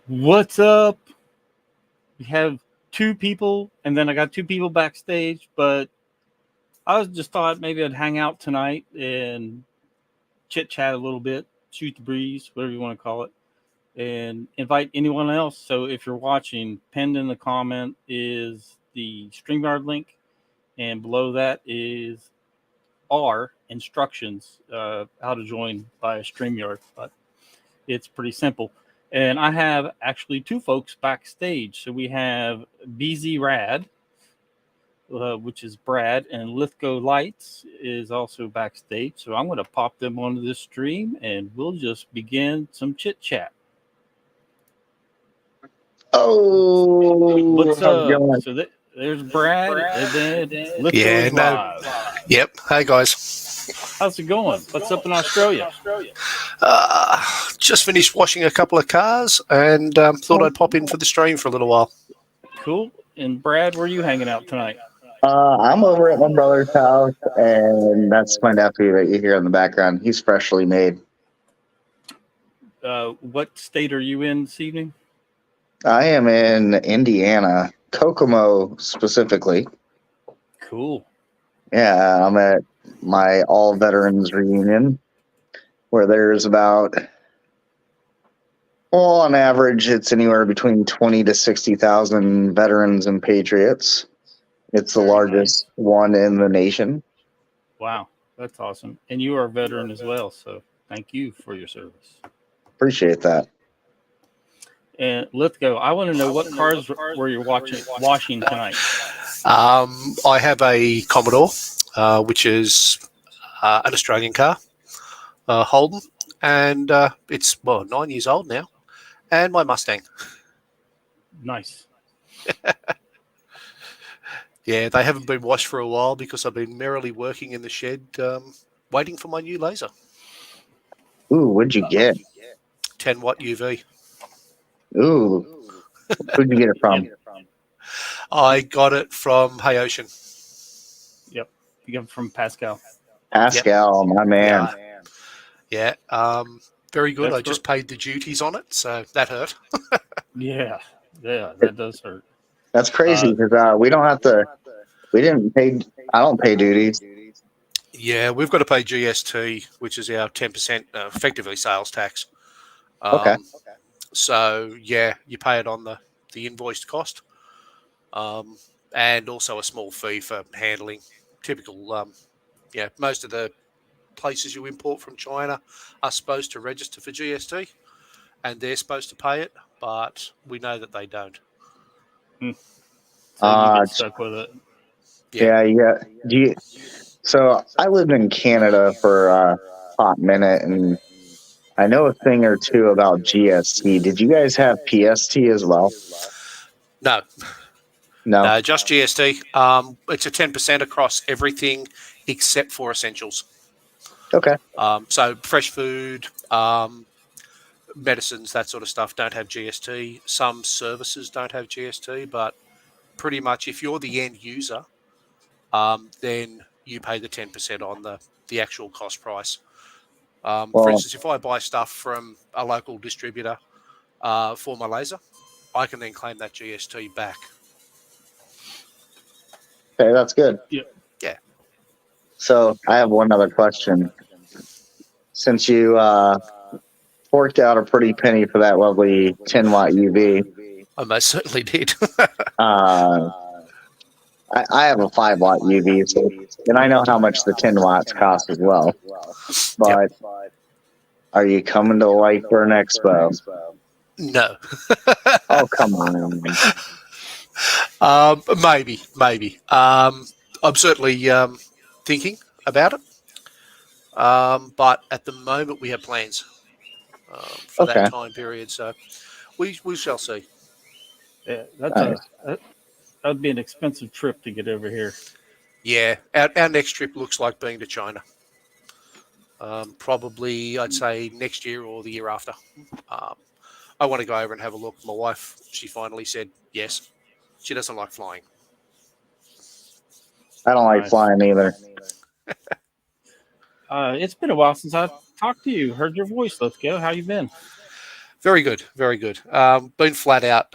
What's up? We have two people, and then I got two people backstage, but I was just thought maybe I'd hang out tonight and chit chat a little bit, shoot the breeze, whatever you want to call it, and invite anyone else. So if you're watching, pinned in the comment is the StreamYard link, and below that is our instructions how to join via StreamYard. But it's pretty simple. And I have actually two folks backstage. So we have BZ Rad, which is Brad, and Lithgow Lights is also backstage. So I'm going to pop them onto this stream and we'll just begin some chit chat. What's up? So there's Brad, and then Lithgow is live. Yep. Hey, guys. How's it going? What's up in Australia? Just finished washing a couple of cars and thought I'd pop in for the stream for a little while. Cool. And Brad, where are you hanging out tonight? I'm over at my brother's house, and that's my nephew that you hear in the background. He's freshly made. What state are you in this evening? I am in Indiana, Kokomo specifically. Cool. Yeah, I'm at my all veterans reunion, where there's about, well, on average, it's anywhere between 20 to 60,000 veterans and patriots. It's the largest one in the nation. Wow, that's awesome. And you are a veteran as well, so thank you for your service. Appreciate that. And Lithgow, I want to know what cars were you washing tonight? I have a Commodore, which is an Australian car, Holden, and it's 9 years old now, and my Mustang. Nice. Yeah, they haven't been washed for a while because I've been merrily working in the shed, waiting for my new laser. Ooh, what'd you get? 10-watt UV. Ooh, who'd you get it from? I got it from Hey Ocean. Yep, you got it from Pascal. Pascal, my man. Yeah, very good. I just paid the duties on it, so that hurt. Yeah, that does hurt. That's crazy because we don't have to. We didn't pay. I don't pay duties. Yeah, we've got to pay GST, which is our 10%, effectively sales tax. Okay. So yeah, you pay it on the invoiced cost, and also a small fee for handling. Typical, most of the places you import from China are supposed to register for GST, and they're supposed to pay it, but we know that they don't. So you get stuck with it. Yeah. So I lived in Canada for a hot minute, and I know a thing or two about GST. Did you guys have PST as well? No, just GST. It's a 10% across everything except for essentials. Okay. So fresh food, medicines, that sort of stuff don't have GST. Some services don't have GST, but pretty much if you're the end user, then you pay the 10% on the actual cost price. For instance, if I buy stuff from a local distributor for my laser, I can then claim that GST back. Okay, that's good. Yeah. So I have one other question. Since you forked out a pretty penny for that lovely 10-watt UV. I most certainly did. I have a 5-watt UV, and I know how much the 10 watts cost as well. But are you coming to Lightburn Expo? No. Oh, come on. Maybe. I'm certainly thinking about it. But at the moment, we have plans for that time period. So we shall see. Yeah, that would be an expensive trip to get over here. Yeah, our next trip looks like being to China. Probably, I'd say next year or the year after. I want to go over and have a look. My wife, she finally said yes. She doesn't like flying. I don't like flying either. It's been a while since I've talked to you. Heard your voice. Let's go. How you been? Very good, very good. Been flat out,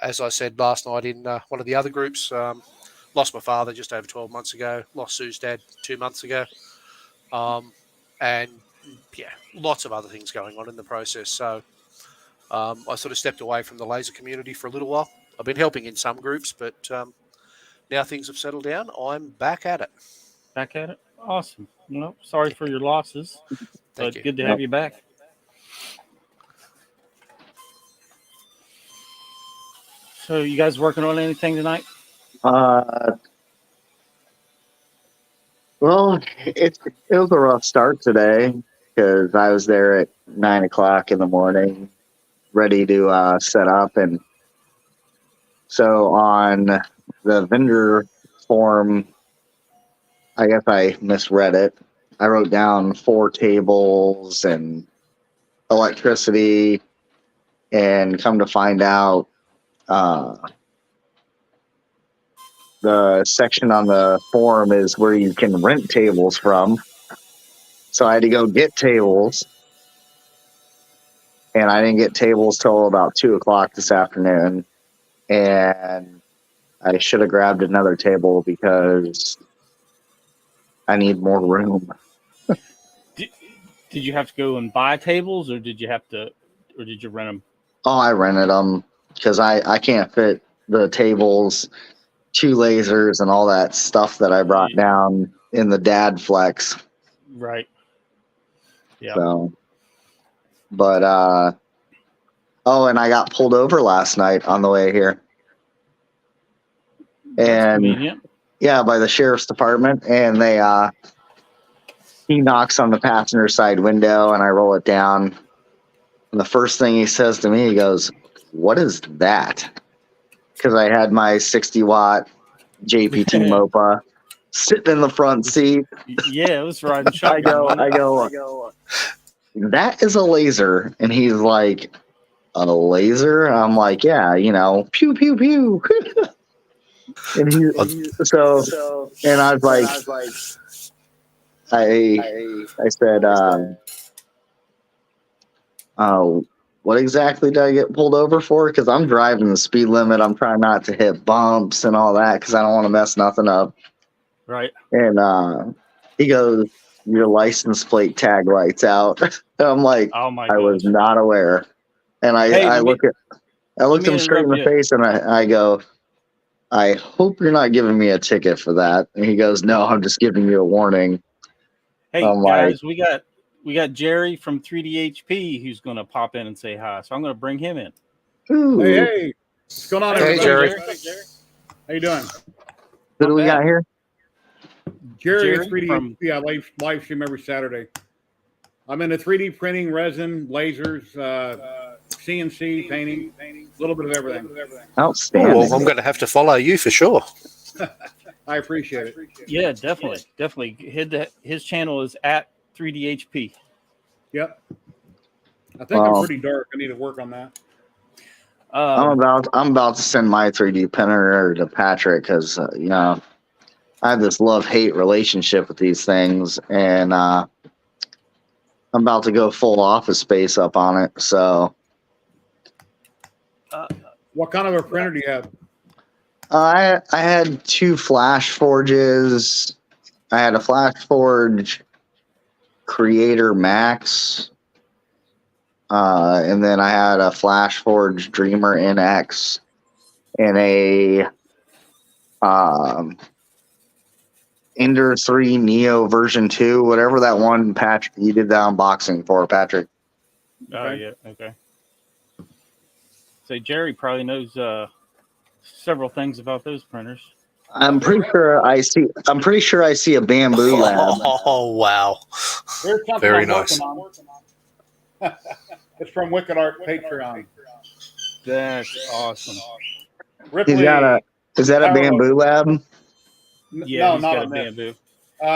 as I said last night in one of the other groups. Lost my father just over 12 months ago. Lost Sue's dad 2 months ago. And yeah, lots of other things going on in the process. So I sort of stepped away from the laser community for a little while. I've been helping in some groups, but now things have settled down. I'm back at it. Back at it. Awesome. Well, sorry for your losses, Thank but you. good to have you back. So, you guys working on anything tonight? Well, it was a rough start today because I was there at 9 o'clock in the morning, ready to set up, and so on the vendor form, I guess I misread it. I wrote down 4 tables and electricity, and come to find out, the section on the form is where you can rent tables from. So I had to go get tables, and I didn't get tables till about 2 o'clock this afternoon. And I should have grabbed another table because I need more room. Did you have to go and buy tables, or did you rent them? Oh, I rented them because I can't fit the tables, 2 lasers, and all that stuff that I brought down in the dad flex. Right. Yeah. So, but oh, and I got pulled over last night on the way here. That's And convenient. yeah, by the sheriff's department, and he knocks on the passenger side window, and I roll it down. And the first thing he says to me, he goes, "What is that?" Because I had my 60-watt JPT MOPA sitting in the front seat. Yeah, it was riding shotgun. I go, "That is a laser." And he's like, "A laser?" I'm like, "Yeah, pew, pew, pew." And and I was like, I said, what exactly did I get pulled over for? Because I'm driving the speed limit. I'm trying not to hit bumps and all that because I don't want to mess nothing up. Right. And he goes, "Your license plate tag lights out." And I'm like, Oh my I was gosh. not aware. And I looked him straight in the face, and I go, "I hope you're not giving me a ticket for that." And he goes, "No, I'm just giving you a warning." Hey I'm guys, we got Jerry from 3DHP who's going to pop in and say hi. So I'm going to bring him in. Ooh. Hey, what's going on, everybody? Jerry. How you doing? Who do we got here? Jerry 3D. I live stream every Saturday. I'm into 3D printing, resin, lasers, CNC, painting, a little bit of everything. Outstanding. Well, I'm going to have to follow you for sure. I appreciate it. Yeah, definitely. His channel is at 3DHP. Yep. I think I'm pretty dark. I need to work on that. I'm about to send my 3D printer to Patrick because I have this love-hate relationship with these things, and I'm about to go full Office Space up on it. So, what kind of a printer do you have? I had 2 Flash Forges. I had a Flash Forge Creator Max, and then I had a Flash Forge Dreamer NX and a Ender 3 Neo version 2, whatever that one, Patrick, you did the unboxing for, Patrick. Oh, yeah. Okay. So Jerry probably knows several things about those printers. I'm pretty sure I see a Bamboo Lab. Oh, wow. There's something Very I'm nice. working on. It's from Wicked Art Patreon. That's awesome. Ripley, Is that a Bamboo Lab? Yeah, no, he's not got a on bamboo.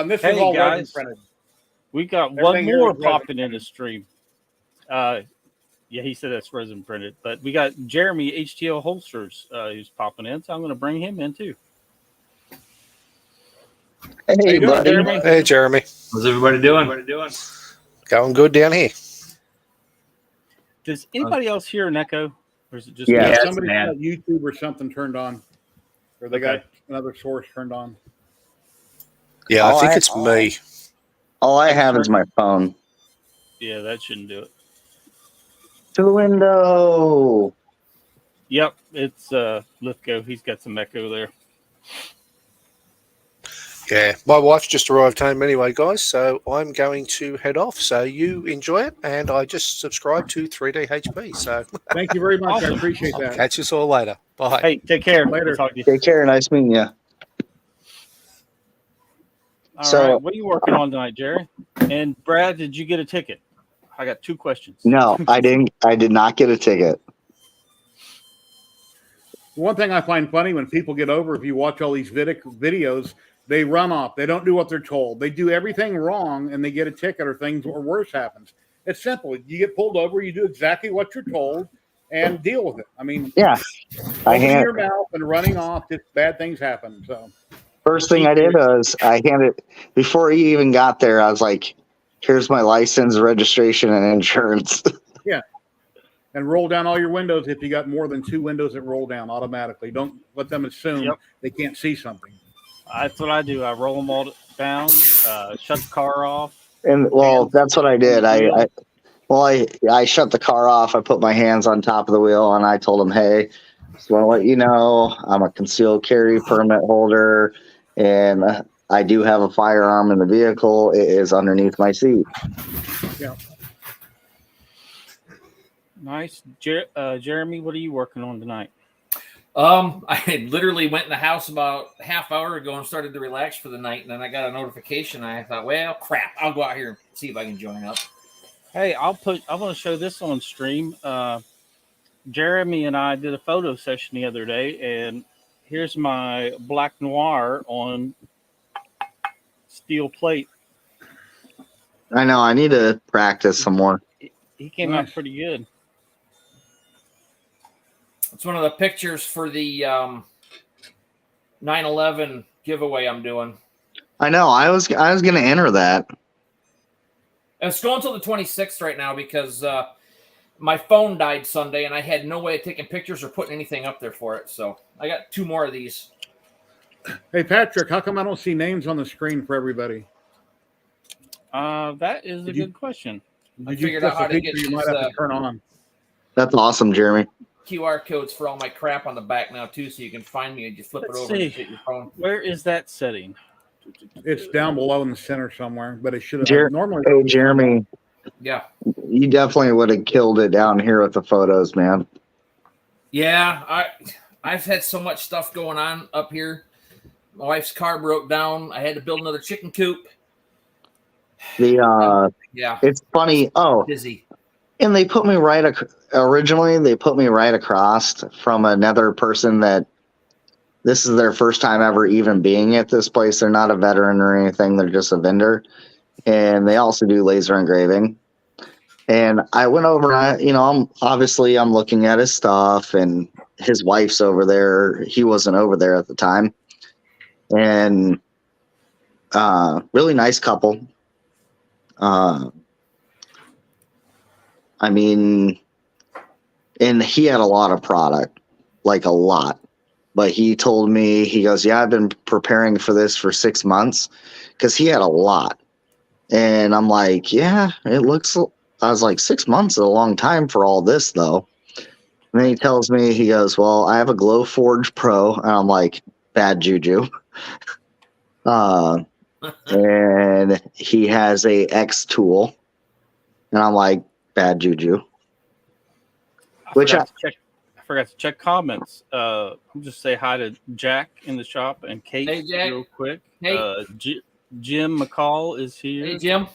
This Hey, is all resin guys. printed. We got Everything one here more is resin popping in the stream. Yeah, he said that's resin printed. But we got Jeremy HTL Holsters who's popping in, so I'm going to bring him in too. Hey, doing, buddy. Jeremy? Hey, Jeremy. How's everybody doing? Going good down here. Does anybody else hear an echo? Or is it just Yeah. me? it's Somebody's bad. got YouTube or something turned on, or they got Okay. another source turned on. Yeah, All I think I- it's me. All I have is my phone. Yeah, that shouldn't do it. To the window. Yep, it's Lithgow. He's got some echo there. Yeah, my wife's just arrived home anyway, guys. So I'm going to head off. So you enjoy it, and I just subscribe to 3DHP. So Thank you very much. Awesome. I appreciate that. catch us all later. Bye. Hey, take care. Later. We'll talk to you. Take care. Nice meeting you. All So- right, what are you working on tonight, Jerry? And Brad, did you get a ticket? I got 2 questions. No, I didn't. I did not get a ticket. One thing I find funny when people get over, if you watch all these videos, they run off. They don't do what they're told. They do everything wrong, and they get a ticket, or things or worse happens. It's simple. You get pulled over, you do exactly what you're told, and deal with it. I mean, Yeah. I opening hand, your mouth and running off, just bad things happen. So first thing I did was I handed, before he even got there, I was like, here's my license, registration, and insurance. and roll down all your windows if you got more than 2 windows that roll down automatically. Don't let them assume Yep. they can't see something. That's what I do. I roll them all down, shut the car off. And well, that's what I did. I shut the car off. I put my hands on top of the wheel, and I told him, hey, just want to let you know I'm a concealed carry permit holder, and I do have a firearm in the vehicle. It is underneath my seat. Nice. Jeremy, what are you working on tonight? I literally went in the house about half hour ago and started to relax for the night, and then I got a notification. I thought, well, crap, I'll go out here and see if I can join up. Hey, I want to show this on stream. Jeremy and I did a photo session the other day, and here's my black noir on steel plate. I know. I need to practice some more. He came out pretty good. It's one of the pictures for the 9/11 giveaway I'm doing. I know. I was going to enter that. It's going until the 26th right now because my phone died Sunday, and I had no way of taking pictures or putting anything up there for it. So I got 2 more of these. Hey, Patrick, how come I don't see names on the screen for everybody? That is a good question. I Did you figured out press how a to feature get you might these, have to turn on? That's awesome, Jeremy. QR codes for all my crap on the back now too, so you can find me and just flip Let's it over see. and hit your phone. Where is that setting? It's down below in the center somewhere, but it should Jer- have normally. Hey, Jeremy, Yeah. you definitely would have killed it down here with the photos, man. Yeah, I've had so much stuff going on up here. My wife's car broke down. I had to build another chicken coop. The Yeah, It's funny. Oh, busy. and they put me originally they put me right across from another person that this is their first time ever even being at this place. They're not a veteran or anything. They're just a vendor. And they also do laser engraving. And I went over, I'm looking at his stuff, and his wife's over there. He wasn't over there at the time. And really nice couple. I mean, and he had a lot of product, like a lot. But he told me, he goes, yeah, I've been preparing for this for 6 months, because he had a lot. And I'm like, yeah, I was like, 6 months is a long time for all this, though. And then he tells me, he goes, well, I have a Glowforge Pro. And I'm like, bad juju. And he has a X tool. And I'm like, bad juju. I Which forgot to check comments. I'll just say hi to Jack in the shop and Kate Hey, Jack. real quick. Hey. Jim McCall is here. Hey, Jim.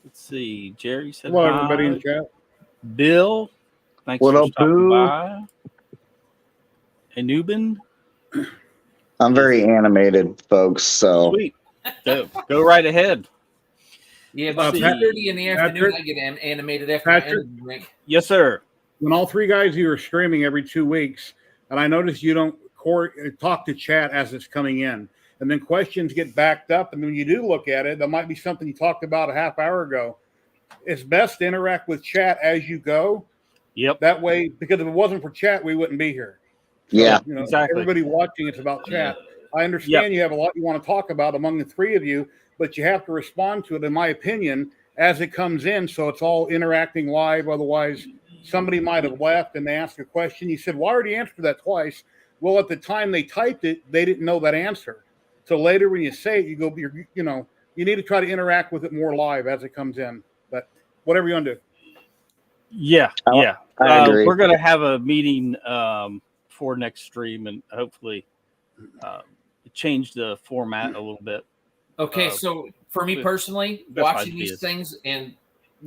Let's see. Jerry said Hello, hi. everybody in chat. Bill, thanks What for up, stopping Boo? by. Anubin, I'm very animated, folks. So sweet. Go right ahead. Yeah, about See. 2:30 in the afternoon, Patrick? I get animated after my Patrick? energy drink. Yes, sir. When all 3 guys of you are streaming every 2 weeks, and I notice you don't talk to chat as it's coming in, and then questions get backed up, and when you do look at it, there might be something you talked about a half hour ago. it's best to interact with chat as you go. Yep. That way, because if it wasn't for chat, we wouldn't be here. So, Yeah. you know, Exactly. everybody watching, it's about chat. I understand you have a lot you want to talk about among the three of you, but you have to respond to it, in my opinion, as it comes in. So it's all interacting live. Otherwise, somebody might have left and they asked a question. You said, well, I already answered that twice. Well, at the time they typed it, they didn't know that answer. So later when you say it, you go, you know, you need to try to interact with it more live as it comes in. But whatever you want to do. Yeah. I agree. We're going to have a meeting for next stream and hopefully change the format a little bit. Okay, so for me personally, that's watching my these ideas. things and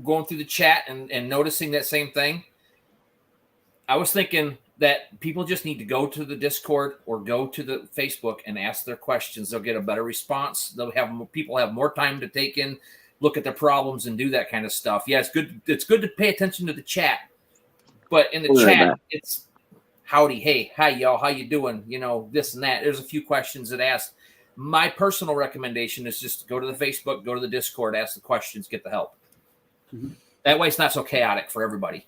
going through the chat and noticing that same thing, I was thinking that people just need to go to the Discord or go to the Facebook and ask their questions. They'll get a better response. They'll have people have more time to take in, look at the problems, and do that kind of stuff. Yeah, it's good. It's good to pay attention to the chat, but in the chat, it's howdy, hey, hi y'all, how you doing? You know, this and that. There's a few questions that ask. My personal recommendation is just go to the Facebook, go to the Discord, ask the questions, get the help. Mm-hmm. That way, it's not so chaotic for everybody.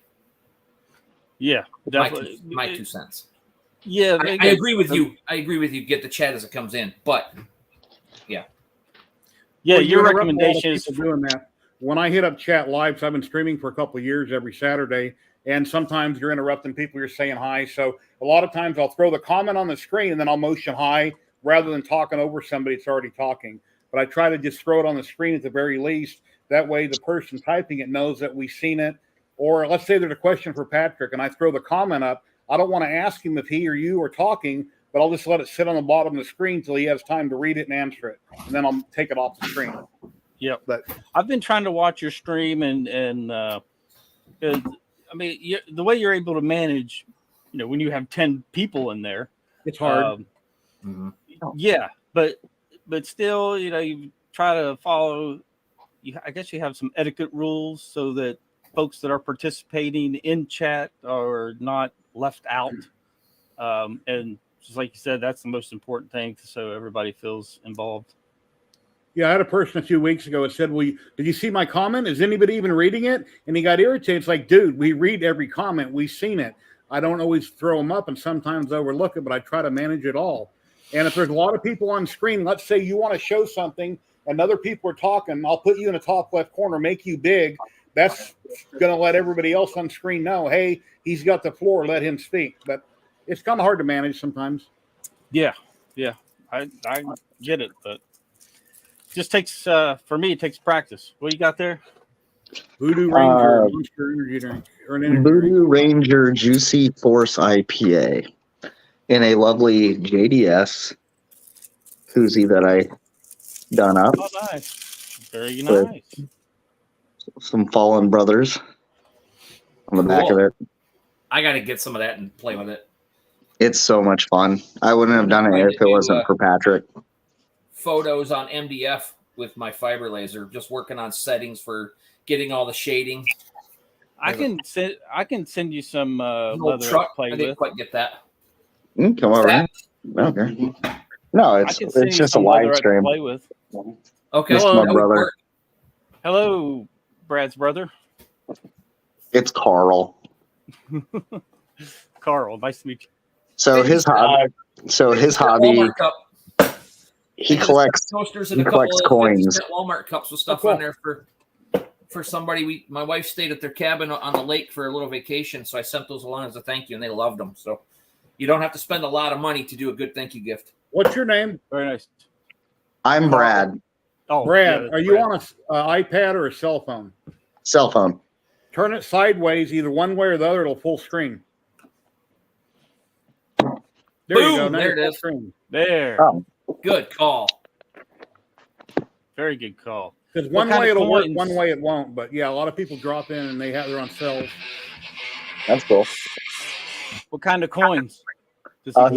Yeah, definitely. My 2 cents. Yeah, I agree with you. I agree with you. Get the chat as it comes in, but yeah. Yeah, your recommendation is doing that. When I hit up chat live, so I've been streaming for a couple of years every Saturday, and sometimes you're interrupting people, you're saying hi. So a lot of times I'll throw the comment on the screen and then I'll motion hi rather than talking over somebody that's already talking. But I try to just throw it on the screen at the very least. That way the person typing it knows that we've seen it. Or let's say there's a question for Patrick and I throw the comment up. I don't want to ask him if he or you are talking, but I'll just let it sit on the bottom of the screen till he has time to read it and answer it. And then I'll take it off the screen. Yep. But I've been trying to watch your stream and I mean, the way you're able to manage, you know, when you have 10 people in there, it's hard. Yeah, but still, you know, you try to follow. I guess you have some etiquette rules so that folks that are participating in chat are not left out. And just like you said, that's the most important thing, so everybody feels involved. Yeah, I had a person a few weeks ago that said, well, did you see my comment? Is anybody even reading it? And he got irritated. It's like, dude, we read every comment. We've seen it. I don't always throw them up and sometimes overlook it, but I try to manage it all. And if there's a lot of people on screen, let's say you want to show something and other people are talking, I'll put you in the top left corner, make you big. That's going to let everybody else on screen know, hey, he's got the floor, let him speak. But it's kind of hard to manage sometimes. Yeah. I get it, but just takes for me, it takes practice. What you got there? Voodoo Ranger Monster Energy Drink. Voodoo Ranger Juicy Force IPA in a lovely JDS koozie that I done up. Oh, nice. Very nice. Some Fallen Brothers on the back of it. I got to get some of that and play with it. It's so much fun. I wouldn't have done it if it wasn't for Patrick. Photos on MDF with my fiber laser, just working on settings for getting all the shading. I can send you some leather truck. to play I didn't with. quite get that. Come over. Okay. No, it's just a live stream. Play with. Okay. Hello, my brother. Hello, Brad's brother. It's Carl. Carl, nice to meet you. So his hobby. He collects toasters he and collects coins. Walmart cups with stuff on there for somebody. My wife stayed at their cabin on the lake for a little vacation, so I sent those along as a thank you, and they loved them. So you don't have to spend a lot of money to do a good thank you gift. What's your name? Very nice. I'm Brad. Oh, Brad, are you on an iPad or a cell phone? Cell phone. Turn it sideways, either one way or the other. It'll full screen. There Boom, you go. Now there it is. Screen. There. Oh. Good call. Very good call. Because one way it'll work, one way it won't. But yeah, a lot of people drop in and they're on cells. That's cool. What kind of coins? All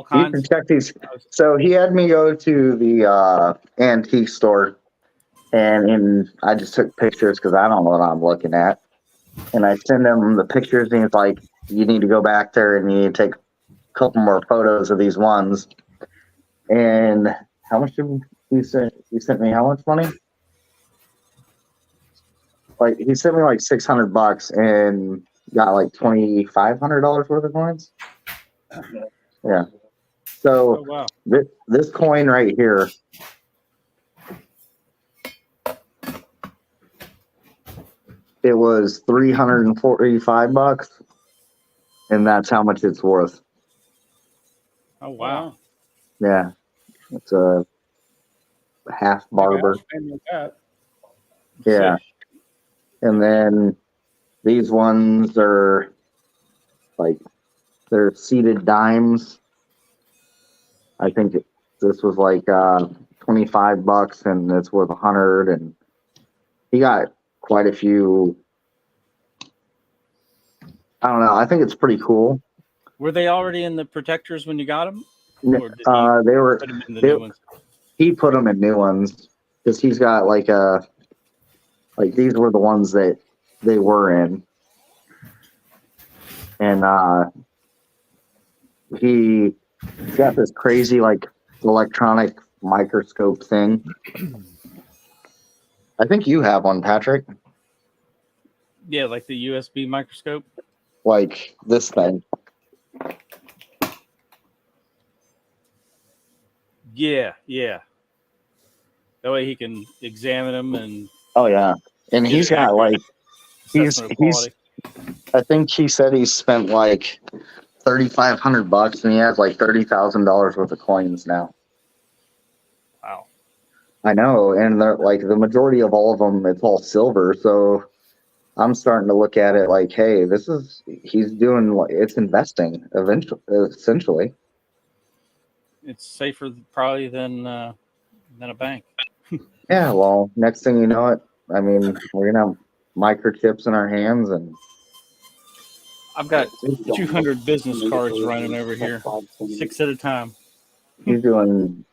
kinds. He can check these. So he had me go to the antique store, and I just took pictures because I don't know what I'm looking at. And I send him the pictures, and he's like, "You need to go back there and you need to take a couple more photos of these ones." And how much did you sent me? How much money? like he sent me like $600 and got like $2,500 worth of coins. Yeah. So Oh wow. this coin right here, it was $345, and that's how much it's worth. Oh wow. Yeah, it's a half barber. Yeah, and then these ones are like they're seated dimes. I think this was like $25, and it's worth $100. And he got quite a few. I don't know. I think it's pretty cool. Were they already in the protectors when you got them? They were. Put them in the They, new ones? he put them in new ones because he's got like these were the ones that they were in, and he got this crazy like electronic microscope thing. I think you have one, Patrick. Yeah, like the USB microscope. Like this thing. Yeah, yeah. That way he can examine them and Oh yeah, and he's got like assessment of quality. I think he said he spent like $3,500, and he has like $30,000 worth of coins now. Wow. I know, and they're like the majority of all of them, it's all silver. So I'm starting to look at it like, hey, he's doing it's investing essentially. It's safer probably than a bank. Yeah, well, next thing you know it, I mean, we're gonna have microchips in our hands, and I've got 200 business cards running over here, 6 at a time. he's doing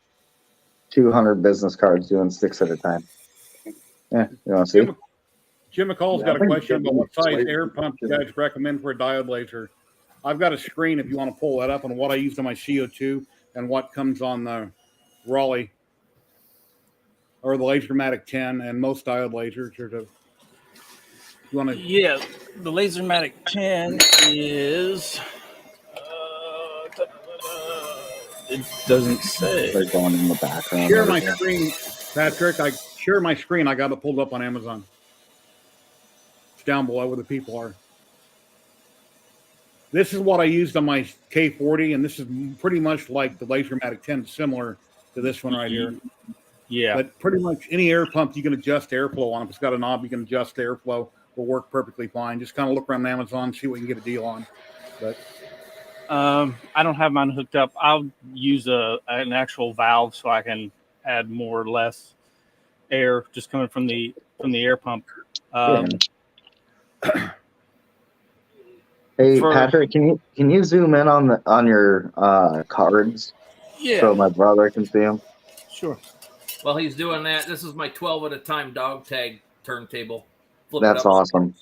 200 business cards, doing 6 at a time. Yeah, you want to see? Jim McCall's got a question about what size air pump you guys recommend for a diode laser. I've got a screen if you want to pull that up on what I used on my CO2 and what comes on the Raleigh or the Lasermatic 10 and most diode lasers. You want to? Yeah, the Lasermatic 10 is. It doesn't say. They're going in the background. Share my screen, Patrick. Share my screen. I got it pulled up on Amazon. It's down below where the people are. This is what I used on my K40, and this is pretty much like the Lasermatic 10, similar to this one right here. Yeah. But pretty much any air pump you can adjust airflow on. If it's got a knob, you can adjust the airflow. Will work perfectly fine. Just kind of look around Amazon, see what you can get a deal on. But I don't have mine hooked up. I'll use an actual valve so I can add more or less air just coming from the air pump. Hey, Patrick, can you zoom in on your cards? Yeah. So my brother can see them. Sure. While he's doing that, this is my 12 at a time dog tag turntable. Flip That's awesome.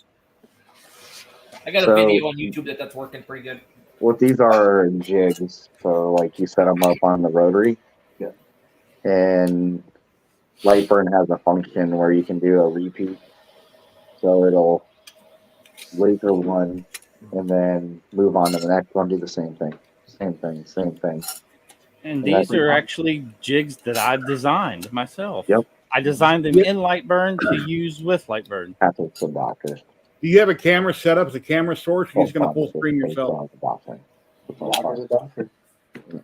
I got a video on YouTube that's working pretty good. What these are jigs. So like you set them up on the rotary. Yeah. And Lightburn has a function where you can do a repeat. So it'll laser one and then move on to the next one, do the same thing. Same thing. And these are actually jigs that I designed myself. Yep. I designed them in Lightburn to use with Lightburn. Patrick's a doctor. do you have a camera set up as a camera source? Or are you just going to full screen yourself?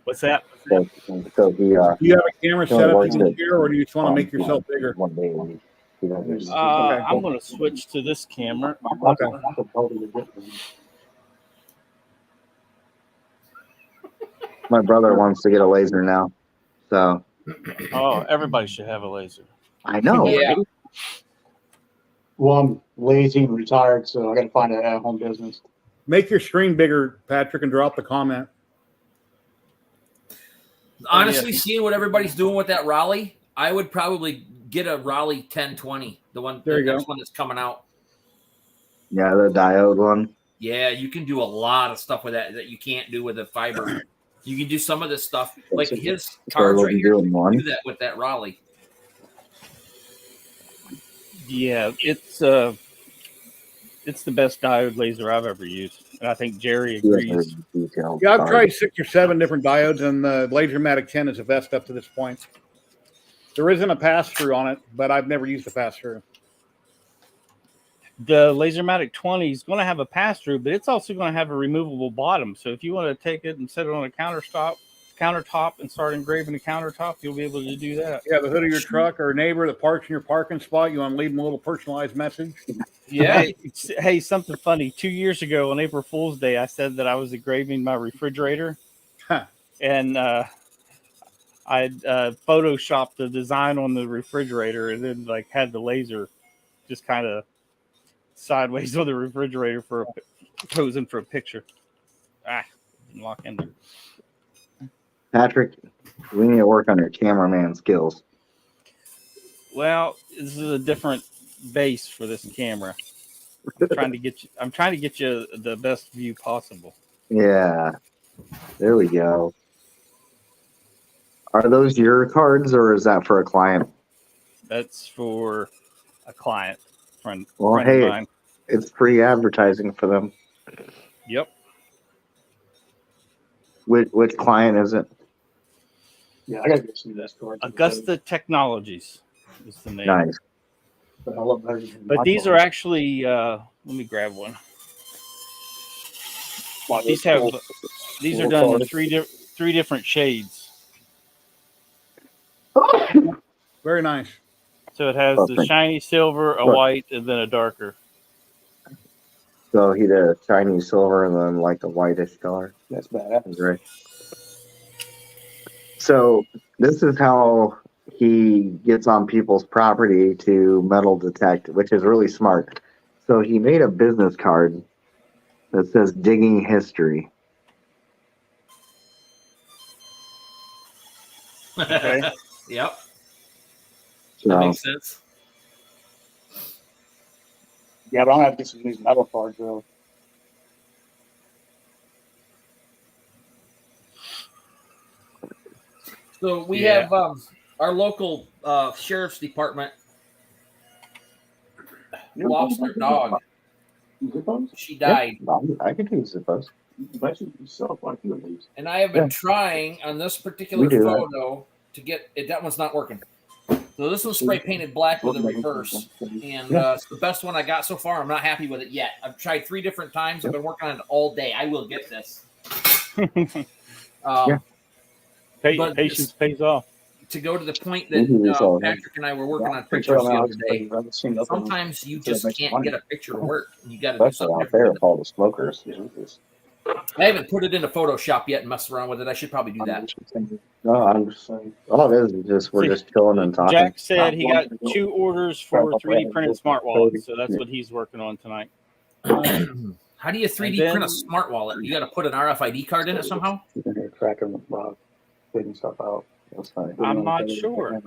What's that? So Do you have a camera set up you can share, or do you just want to make yourself bigger? One day a week. I'm going to switch to this camera. Okay. My brother wants to get a laser now. So Oh, everybody should have a laser. I know. Yeah. Right? Well, I'm lazy and retired, so I got to find an at-home business. Make your screen bigger, Patrick, and drop the comment. Honestly, seeing what everybody's doing with that Raleigh, I would probably get a Raleigh 1020, the one that's coming out. Yeah, the diode one. Yeah, you can do a lot of stuff with that you can't do with a fiber. You can do some of this stuff, like his cards right here. You can do that with that Raleigh. Yeah, it's It's the best diode laser I've ever used, and I think Jerry agrees. Yeah, I've tried 6 or 7 different diodes, and the Lasermatic 10 is the best up to this point. There isn't a pass-through on it, but I've never used a pass-through. The Lasermatic 20 is going to have a pass-through, but it's also going to have a removable bottom. So if you want to take it and set it on a countertop and start engraving the countertop, you'll be able to do that. Yeah, the hood of your truck or a neighbor that parks in your parking spot, you want to leave them a little personalized message? Yeah. Hey, something funny. 2 years ago on April Fool's Day, I said that I was engraving my refrigerator. Huh. And I photoshopped the design on the refrigerator and then like had the laser just kind of sideways on the refrigerator for posing for a picture. Didn't lock in there. Patrick, we need to work on your cameraman skills. Well, this is a different base for this camera. I'm trying to get you the best view possible. Yeah, there we go. Are those your cards, or is that for a client? That's for a client friend Well, of hey, mine. it's free advertising for them. Yep. Which client is it? Yeah, I gotta get some of this card. Augusta Technologies is the name. Nice. But I love better than But my these phone. are actually let me grab one. Wow, These those have these are done in three different shades. Very nice. So it has the Perfect. shiny silver, a Look. white, and then a darker. So he did a shiny silver and then like a whitish color. That's badass. Great. So this is how he gets on people's property to metal detect, which is really smart. So he made a business card that says digging history. Okay. Yep. That So makes sense. Yeah, but I'm gonna have to get some of these metal cards though. So we Yeah. have our local sheriff's department lost their dog. She died. Yeah, I could use those. And I have been trying on this particular We do that. photo to get it. That one's not working. So this one's spray painted black with a reverse. And it's the best one I got so far. I'm not happy with it yet. I've tried 3 different times. I've been working on it all day. I will get this. Yeah. But Patience pays off. to go to the point We do this that all day. Patrick and I were working on pictures the other day, sometimes you just can't get a picture to work. You got to do something different with it. all the smokers. I haven't put it into Photoshop yet and messed around with it. I should probably do that. No, I'm just saying. All it is just we're just chilling and talking. Jack said he got 2 orders for 3D printed smart wallets, so that's what he's working on tonight. How do you 3D print a smart wallet? You got to put an RFID card in it somehow? Tracking figuring stuff out. That's fine. I'm not sure.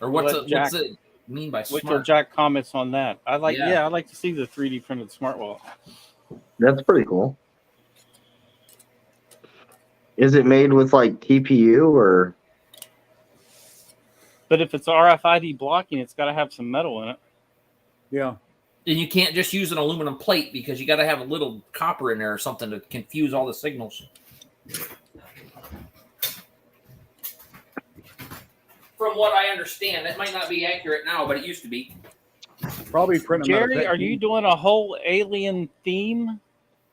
Or what's Let it, Jack- what's it mean by Wait till smart? Jack comments on that. I'd like Yeah. to see the 3D printed smart wallet. That's pretty cool. Is it made with like TPU or? But if it's RFID blocking, it's got to have some metal in it. Yeah. And you can't just use an aluminum plate because you got to have a little copper in there or something to confuse all the signals. From what I understand, that might not be accurate now, but it used to be. Probably print them out of Jerry, paper. are you doing a whole alien theme?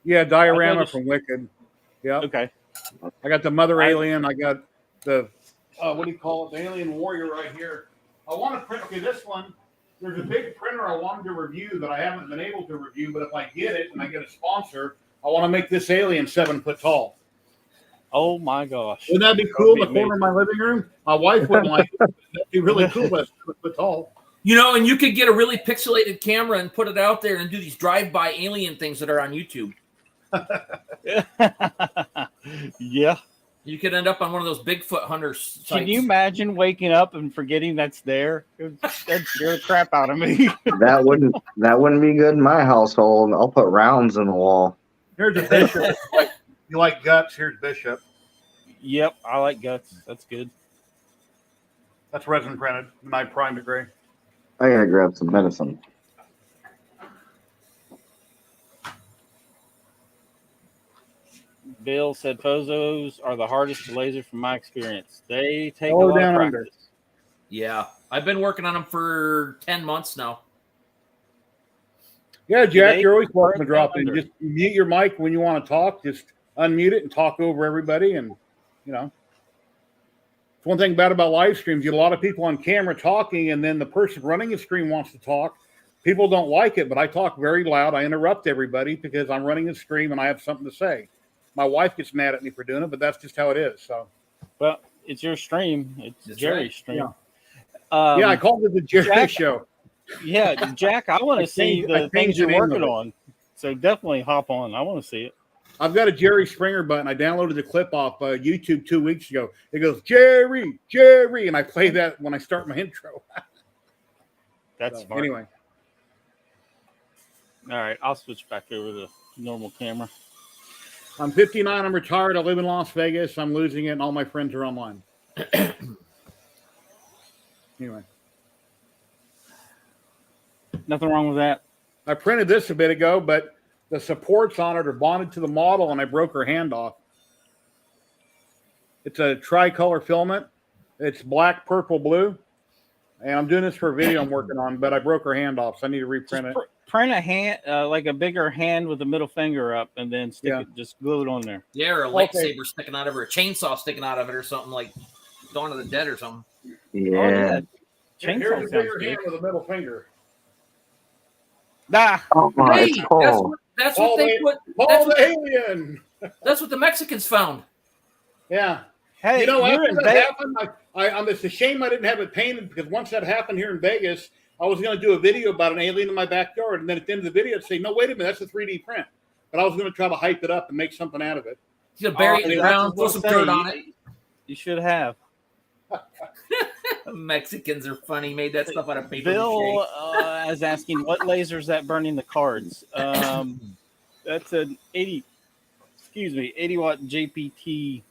Yeah, diorama noticed- from Wicked. Yeah. Okay. I got the mother alien. I got the what do you call it? The alien warrior right here. I want to print. Okay, this one. There's a big printer I wanted to review that I haven't been able to review. But if I get it and I get a sponsor, I want to make this alien 7 foot tall. Oh my gosh. Wouldn't that be cool in That'd the be corner of my living room? My wife wouldn't like it. That'd be really cool, but it's 7 foot tall. You know, and you could get a really pixelated camera and put it out there and do these drive-by alien things that are on YouTube. Yeah. You could end up on one of those Bigfoot hunters sites. Can you imagine waking up and forgetting that's there? That'd scare the crap out of me. That wouldn't be good in my household. I'll put rounds in the wall. Here's a bishop. You like guts? Here's bishop. Yep, I like guts. That's good. That's resin printed, and I primed it gray. I gotta grab some medicine. Bill said photos are the hardest to laser from my experience. They take Oh, a lot down of under. practice. Yeah, I've been working on them for 10 months now. Yeah, Jack, Today, you're always welcome to right drop down in. under. Just mute your mic when you want to talk. Just unmute it and talk over everybody. And, it's one thing bad about live streams. You get a lot of people on camera talking, and then the person running the stream wants to talk. People don't like it, but I talk very loud. I interrupt everybody because I'm running the stream and I have something to say. My wife gets mad at me for doing it, but that's just how it is. So, Well, it's your stream. It's That's Jerry's right. stream. yeah, I called it the Jerry Jack- Show. Yeah, Jack, I want I to see changed- I the things changed the you're name of working it. on. So definitely hop on. I want to see it. I've got a Jerry Springer button. I downloaded the clip off YouTube 2 weeks ago. It goes, Jerry, Jerry. And I play that when I start my intro. That's So, smart. anyway. All right, I'll switch back over to the normal camera. I'm 59. I'm retired. I live in Las Vegas. I'm losing it, and all my friends are online. Anyway. Nothing wrong with that. I printed this a bit ago, but the supports on it are bonded to the model, and I broke her hand off. It's a tricolor filament. It's black, purple, blue. And I'm doing this for a video I'm working on, but I broke her hand off, so I need to reprint it. Print a hand, like a bigger hand with the middle finger up, and then stick it, just glue it on there. Yeah, or a lightsaber sticking out of it, or a chainsaw sticking out of it, or something like Dawn of the Dead or something. Yeah. Chainsaw Here's a sounds bigger good. hand with a middle finger. Ah, Oh, Hey, it's cold. that's what they put. Paul the alien. That's what the Mexicans found. Yeah. hey, You know, you're after in that Vegas. happened, it's a shame I didn't have it painted, because once that happened here in Vegas, I was going to do a video about an alien in my backyard, and then at the end of the video, I'd say, "No, wait a minute, that's a 3D print." But I was going to try to hype it up and make something out of it. You bury it in the that's ground, what throw some I'm dirt saying. on it. You should have. Mexicans are funny. Made that stuff out of paper. Bill mache. is asking, what laser is that burning the cards? That's an 80 watt JPT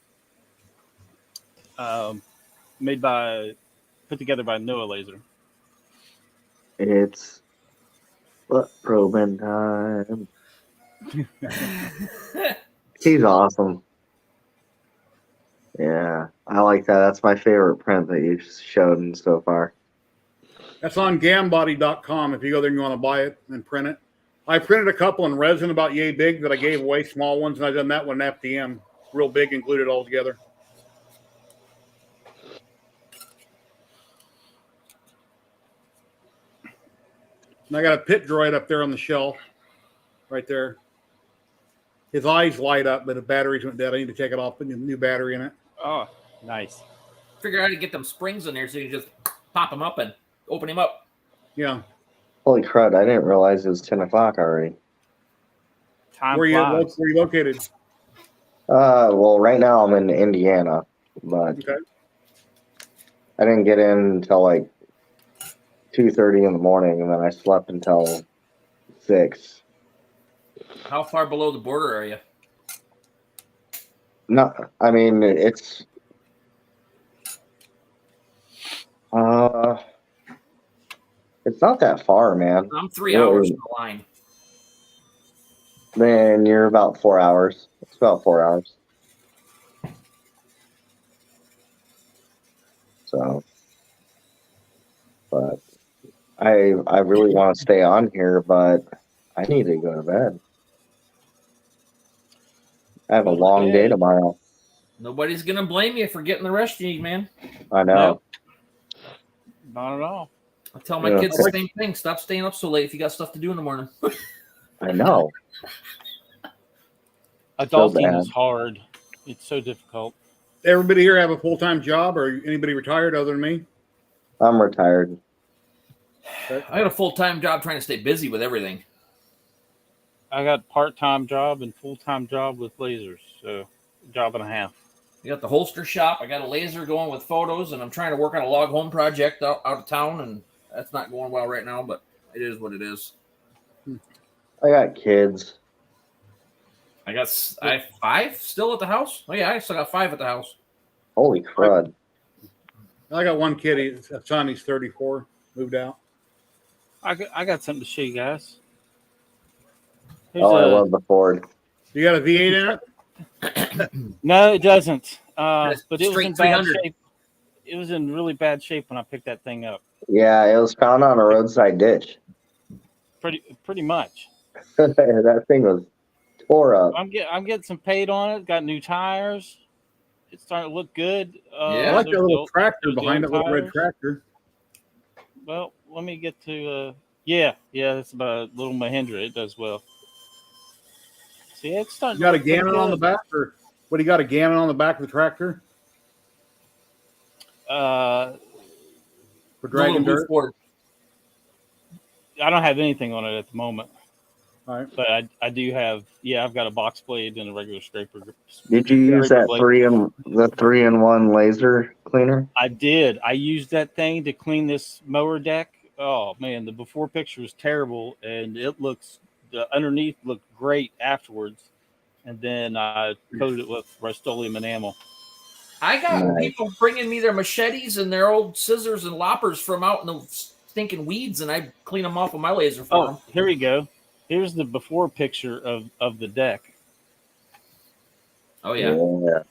put together by Noah Laser. It's butt probing time. He's awesome. Yeah, I like that. That's my favorite print that you've shown so far. That's on gambody.com if you go there and you want to buy it and print it. I printed a couple in resin about yay big that I gave away, small ones, and I've done that one in FDM, real big and glued it all together. And I got a pit droid up there on the shelf, right there. His eyes light up, but the batteries went dead. I need to take it off, put a new battery in it. Oh, nice. Figure out how to get them springs in there so you just pop them up and open him up. Yeah. Holy crud, I didn't realize it was 10 o'clock already. Time Where flies. you located? Well, right now I'm in Indiana, but Okay. I didn't get in until like 2:30 in the morning, and then I slept until 6. How far below the border are you? No, I mean it's not that far, man. I'm 3 hours from the line. Then you're about 4 hours. It's about 4 hours. So, but I really want to stay on here, but I need to go to bed. I have a long day tomorrow. Nobody's gonna blame you for getting the rest you need, man. I know. Not at all. I tell my kids the same thing. Stop staying up so late if you got stuff to do in the morning. I know. Adulting is hard. It's so difficult. Everybody here have a full-time job, or anybody retired other than me? I'm retired. I got a full-time job trying to stay busy with everything. I got part-time job and full-time job with lasers, so job and a half. I got the holster shop. I got a laser going with photos, and I'm trying to work on a log home project out of town, and that's not going well right now, but it is what it is. I got kids. I have 5 still at the house. Oh yeah, I still got 5 at the house. Holy crud. I got one kid. He's 34, moved out. I got something to show you guys. I love the Ford. You got a V8 in it? No, it doesn't. That's But it was straight in bad 300. shape. It was in really bad shape when I picked that thing up. Yeah, it was found on a roadside ditch. Pretty much. That thing was tore up. I'm getting some paint on it. Got new tires. It's starting to look good. Yeah. I like that there's little the- tractor there's the behind it, old little red tires. tractor. Well, let me get to. Yeah, that's about a little Mahindra. It does well. See, it's starting You got to a look pretty Gannon on the good. back, or what? Do you got a Gannon on the back of the tractor Uh, for The dragging little dirt? roof board. I don't have anything on it at the moment, All right. but I do have. Yeah, I've got a box blade and a regular scraper. Did you use Scraper that blade. 3-in-1 laser cleaner? I did. I used that thing to clean this mower deck. Oh man, the before picture was terrible, and the underneath looked great afterwards. And then I coated it with Rust-Oleum enamel. I got Nice. people bringing me their machetes and their old scissors and loppers from out in the stinking weeds, and I clean them off with my laser for them. Oh, here we go. Here's the before picture of the deck. Oh yeah. Yeah.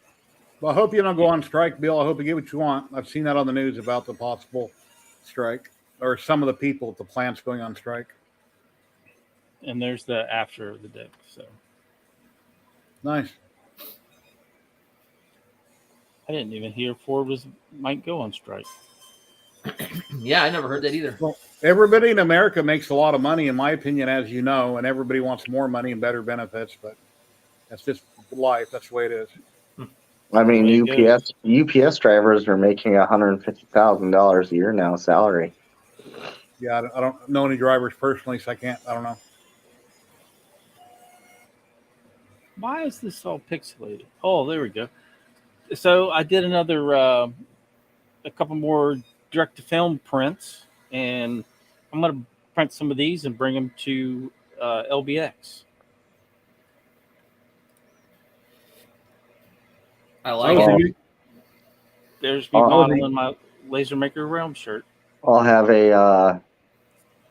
Well, I hope you don't go on strike, Bill. I hope you get what you want. I've seen that on the news about the possible strike, or some of the people at the plants going on strike. And there's the after of the deck. So Nice. I didn't even hear Ford might go on strike. Yeah, I never heard that either. Well, everybody in America makes a lot of money, in my opinion, as you know, and everybody wants more money and better benefits, but that's just life. That's the way it is. I mean, There you UPS drivers are making $150,000 a year now salary. Yeah, I don't know any drivers personally, so I don't know. Why is this all pixelated? Oh, there we go. So I did a couple more direct to film prints, and I'm going to print some of these and bring them to LBX. I like Oh. it. There's me Oh, modeling my Laser Maker Realm shirt. I'll have a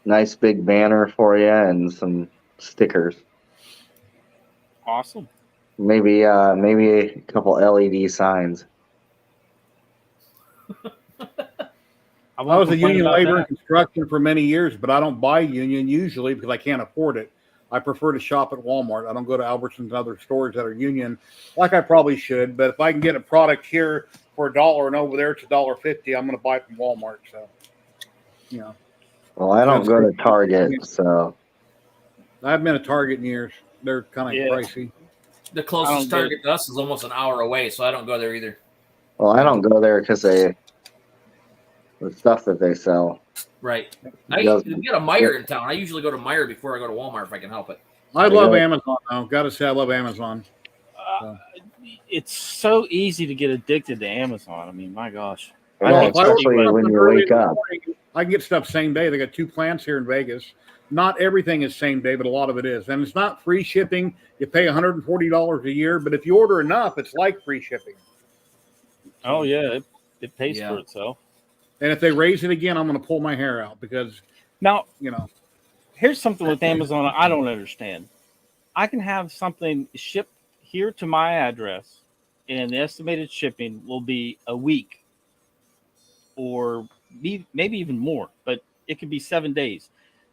nice big banner for you and some stickers. Awesome. Maybe a couple LED signs. I was a complain union about labor in that. construction for many years, but I don't buy union usually because I can't afford it. I prefer to shop at Walmart. I don't go to Albertsons and other stores that are union like I probably should. But if I can get a product here for $1 and over there it's $1.50, I'm going to buy it from Walmart. So, you know, Well, I don't go to Target, so I haven't been at Target in years. They're kind of Yeah. pricey. The I closest don't Target to us is almost an hour away, so I don't go there either. well, I don't go there because the stuff that they sell. Right. It does- We got a Meijer in town. I usually go to Meijer before I go to Walmart if I can help it. I love Yeah. Amazon though. Got to say, I love Amazon. It's so easy to get addicted to Amazon. I mean, my gosh. Well, I think especially so. when you wake up. I can get stuff same day. They got 2 plants here in Vegas. Not everything is same day, but a lot of it is. And it's not free shipping. You pay $140 a year, but if you order enough, it's like free shipping. Oh yeah, it pays Yeah. for itself. And if they raise it again, I'm going to pull my hair out because, Now, you know, here's something with Amazon I don't understand. I can have something shipped here to my address, and the estimated shipping will be a week or maybe even more, but it could be 7 days.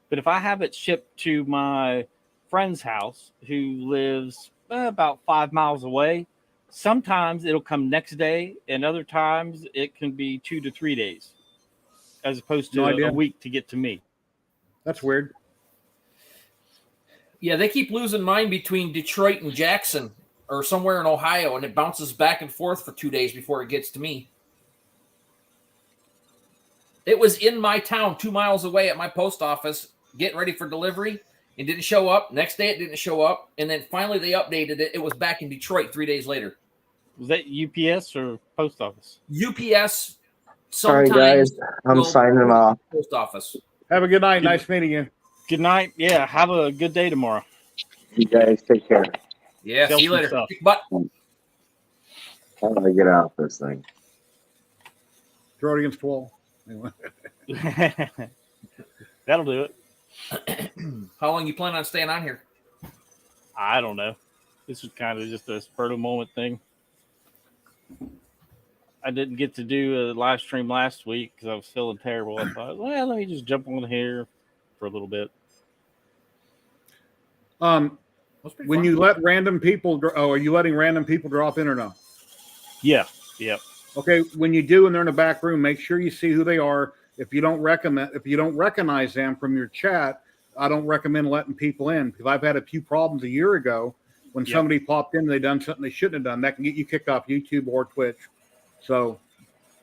But if I have it shipped to my friend's house who lives about 5 miles away, sometimes it'll come next day, and other times it can be 2 to 3 days, as opposed to No idea. a week to get to me. that's weird. Yeah, they keep losing mine between Detroit and Jackson or somewhere in Ohio, and it bounces back and forth for 2 days before it gets to me. It was in my town 2 miles away at my post office getting ready for delivery. It didn't show up. Next day, it didn't show up. And then finally they updated it. It was back in Detroit 3 days later. Was that UPS or post office? UPS Sorry, sometimes guys. I'm will signing go to off. the post office. Have a good night. Nice meeting you. Good night. Yeah, have a good day tomorrow. You guys take care. Yeah, Sell see you some later. stuff. Kick butt. How do I get out this thing? Throw it against the wall. Anyway. That'll do it. How long you plan on staying on here? I don't know. This was kind of just a spur of the moment thing. I didn't get to do a live stream last week because I was feeling terrible. I thought, well, let me just jump on here for a little bit. When fun. you let random people, are you letting random people drop in or no? Yeah. Okay, when you do and they're in the back room, make sure you see who they are. If you don't recognize them from your chat, I don't recommend letting people in because I've had a few problems a year ago when somebody popped in and they done something they shouldn't have done. That can get you kicked off YouTube or Twitch. So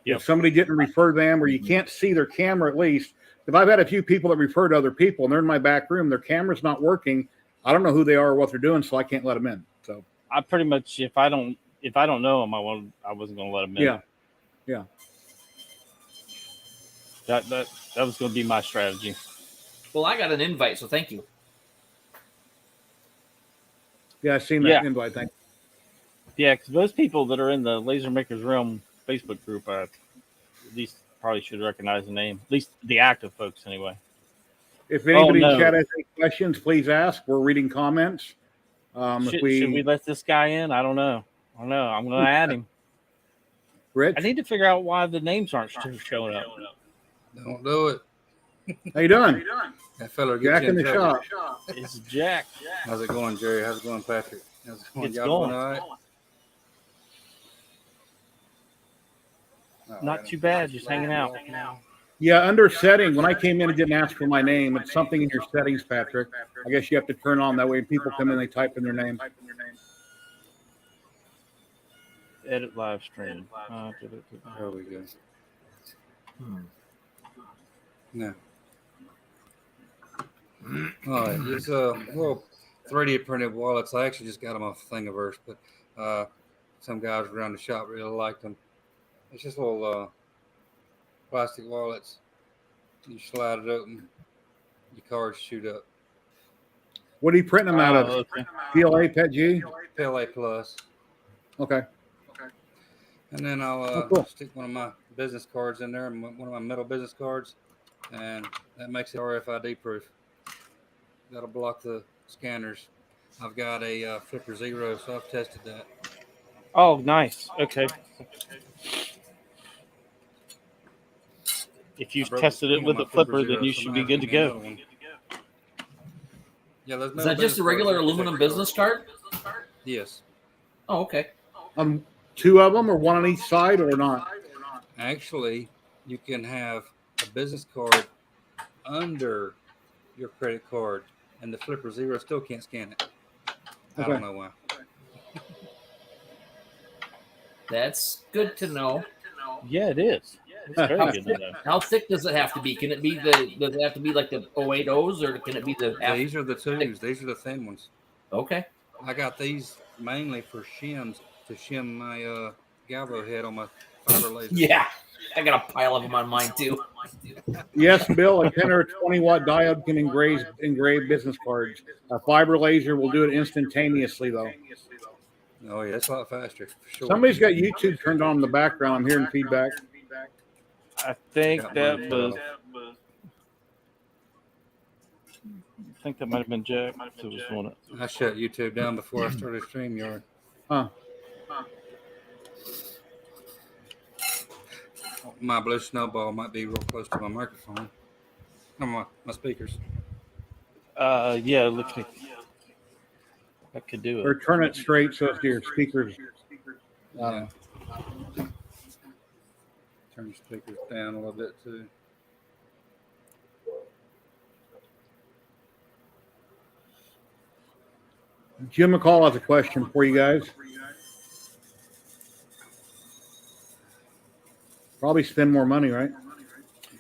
if somebody didn't refer them or you can't see their camera at least, because I've had a few people that refer to other people and they're in my back room, their camera's not working. I don't know who they are or what they're doing, so I can't let them in. So I pretty much, if I don't know them, I wasn't going to let them in. Yeah. That was going to be my strategy. Well, I got an invite, so thank you. Yeah, I've seen that invite. Thank you. Yeah, because those people that are in the Laser Makers Realm Facebook group, at least probably should recognize the name. At least the active folks, anyway. If anybody in chat has any questions, please ask. We're reading comments. Should we let this guy in? I don't know. I'm going to add him. Rich? I need to figure out why the names aren't showing up. Don't do it. How you doing? That fella Jack in the shop. It's Jack. How's it going, Jerry? How's it going, Patrick? How's it going? It's Y'all going. doing all right? Not too bad. Just hanging out. Yeah, under setting, when I came in, it didn't ask for my name. It's something in your settings, Patrick. I guess you have to turn on that way. People come in, they type in their name. Edit live stream. There we go. No. All right, it's little 3D printed wallets. I actually just got them off Thingiverse, but some guys around the shop really liked them. It's just little plastic wallets. You slide it open, your cards shoot up. What are you printing them out of? Okay. PLA, PETG? PLA Plus. Okay. And then I'll cool. stick one of my business cards in there, one of my metal business cards, and that makes it RFID proof. That'll block the scanners. I've got a Flipper Zero, so I've tested that. Oh, nice. Okay. If you've tested it with a flipper, then you should be good to go. Yeah, is that just a regular aluminum business card? Yes. Oh, okay. 2 of them, or one on each side, or not? Actually, you can have a business card under your credit card, and the Flipper Zero still can't scan it. I don't know why. That's good to know. Yeah, it is. It's very good to know. How thick does it have to be? Can it be does it have to be like the 080s, or can it be the These are the twos. These are the thin ones. Okay. I got these mainly for shims to shim my galvo head on my fiber laser. Yeah, I got a pile of them on mine too. Yes, Bill, a 10 or 20 watt diode can engrave business cards. A fiber laser will do it instantaneously, though. Oh, yeah, it's a lot faster, for sure. Somebody's got YouTube turned on in the background. I'm hearing feedback. I think that was. I think that might have been Jack. I shut YouTube down before I started StreamYard. Huh. My blue snowball might be real close to my microphone. No, my speakers. Yeah, it looks like that could do it. Or turn it straight so it's your speakers. Yeah. Turn your speakers down a little bit too. Jim McCall has a question for you guys. Probably spend more money, right?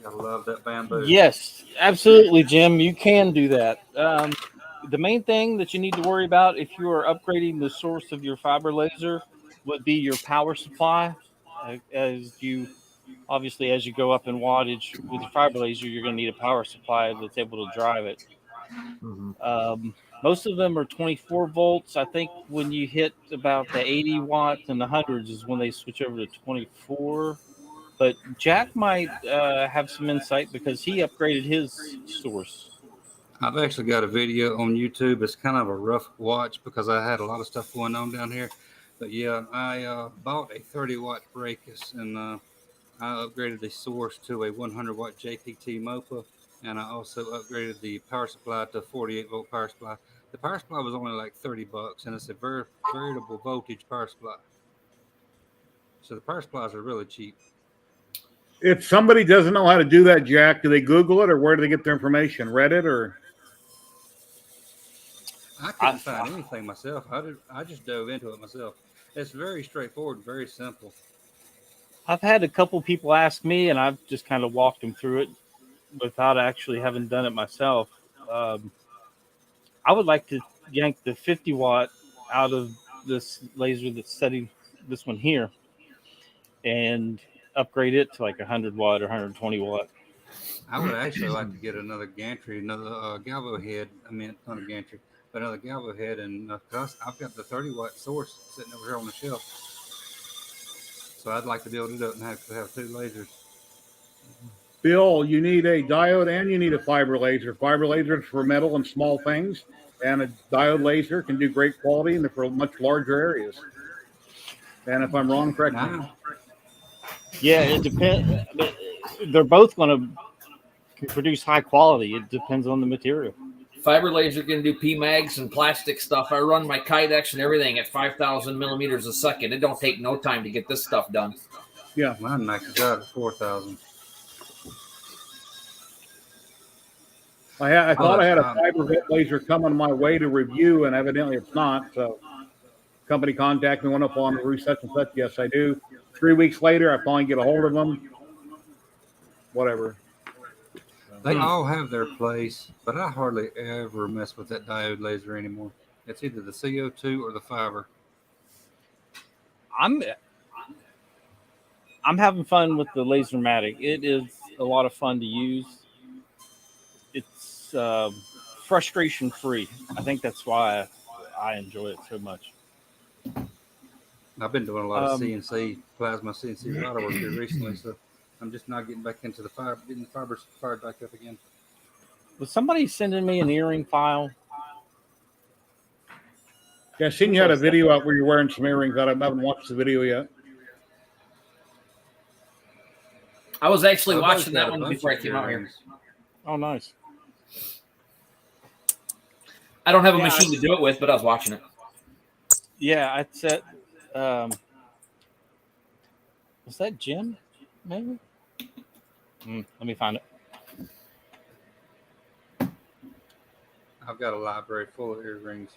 I love that bamboo. Yes, absolutely, Jim. You can do that. The main thing that you need to worry about if you are upgrading the source of your fiber laser would be your power supply. As you go up in wattage with your fiber laser, you're going to need a power supply that's able to drive it. Mm-hmm. Most of them are 24 volts. I think when you hit about the 80 watts and the hundreds is when they switch over to 24. But Jack might have some insight because he upgraded his source. I've actually got a video on YouTube. It's kind of a rough watch because I had a lot of stuff going on down here. But yeah, I bought a 30-watt Brachus, and I upgraded the source to a 100-watt JPT MOPA, and I also upgraded the power supply to 48-volt power supply. The power supply was only like $30, and it's a variable voltage power supply. So the power supplies are really cheap. If somebody doesn't know how to do that, Jack, do they Google it, or where do they get their information? Reddit or? I couldn't find anything myself. I just dove into it myself. It's very straightforward, very simple. I've had a couple people ask me, and I've just kind of walked them through it without actually having done it myself. I would like to yank the 50 watt out of this laser that's setting this one here and upgrade it to like 100 watt or 120 watt. I would actually like to get another gantry, another galvo head. I mean, not a gantry, but another galvo head. And I've got the 30-watt source sitting over here on the shelf. So I'd like to build it up and have 2 lasers. Bill, you need a diode and you need a fiber laser. Fiber lasers for metal and small things, and a diode laser can do great quality and for much larger areas. And if I'm wrong, correct me. Yeah, it depends. They're both going to produce high quality. It depends on the material. Fiber laser can do PMags and plastic stuff. I run my Kydex and everything at 5,000 millimeters a second. It don't take no time to get this stuff done. Yeah, mine maxes out at 4,000. I thought I had a fiber laser coming my way to review, and evidently it's not. So, company contacted me, went up on the roof, such and such. Yes, I do. 3 weeks later, I finally get a hold of them. Whatever. They all have their place, but I hardly ever mess with that diode laser anymore. It's either the CO2 or the fiber. I'm having fun with the Lasermatic. It is a lot of fun to use. It's frustration free. I think that's why I enjoy it so much. I've been doing a lot of CNC, plasma CNC router work here recently, so I'm just not getting back into the fiber, getting the fibers fired back up again. Was somebody sending me an earring file? Yeah, I seen you had a video out where you're wearing some earrings. I haven't watched the video yet. I was actually watching that one before I came out here. Oh, nice. I don't have a machine to do it with, but I was watching it. Yeah, I said, was that Jim? Maybe. Let me find it. I've got a library full of earrings.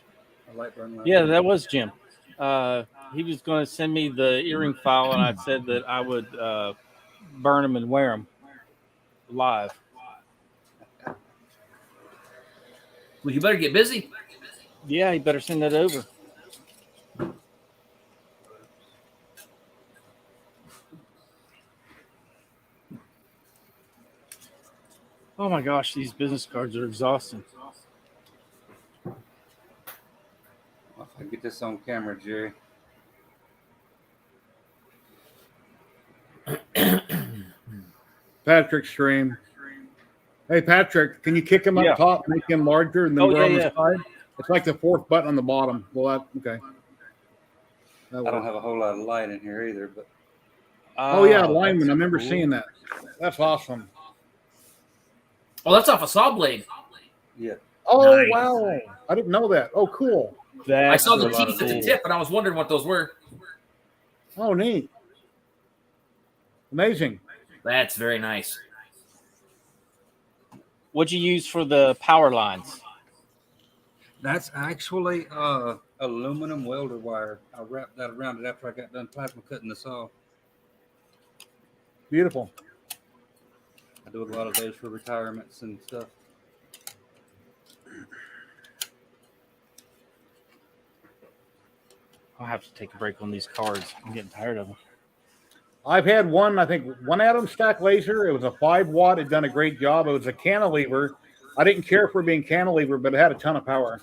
A Lightburn Lapel. Yeah, that was Jim. He was going to send me the earring file, and I said that I would burn them and wear them live. Well, you better get busy. Yeah, you better send that over. Oh my gosh, these business cards are exhausting. Well, if I get this on camera, Jerry. Patrick stream. Hey, Patrick, can you kick him up top, make him larger, and then go on the side? It's like the 4th button on the bottom. Well, okay. I don't have a whole lot of light in here either, but. Oh yeah, lineman. I remember seeing that. That's awesome. Oh, that's off a saw blade. Yeah. Oh, nice. Wow. I didn't know that. Oh, cool. I saw the teeth at the tip, and I was wondering what those were. Oh, neat. Amazing. That's very nice. What'd you use for the power lines? That's actually aluminum welder wire. I wrapped that around it after I got done plasma cutting the saw. Beautiful. I do a lot of those for retirements and stuff. I'll have to take a break on these cards. I'm getting tired of them. I've had one atom stack laser. It was a 5 watt. It done a great job. It was a cantilever. I didn't care for being cantilever, but it had a ton of power.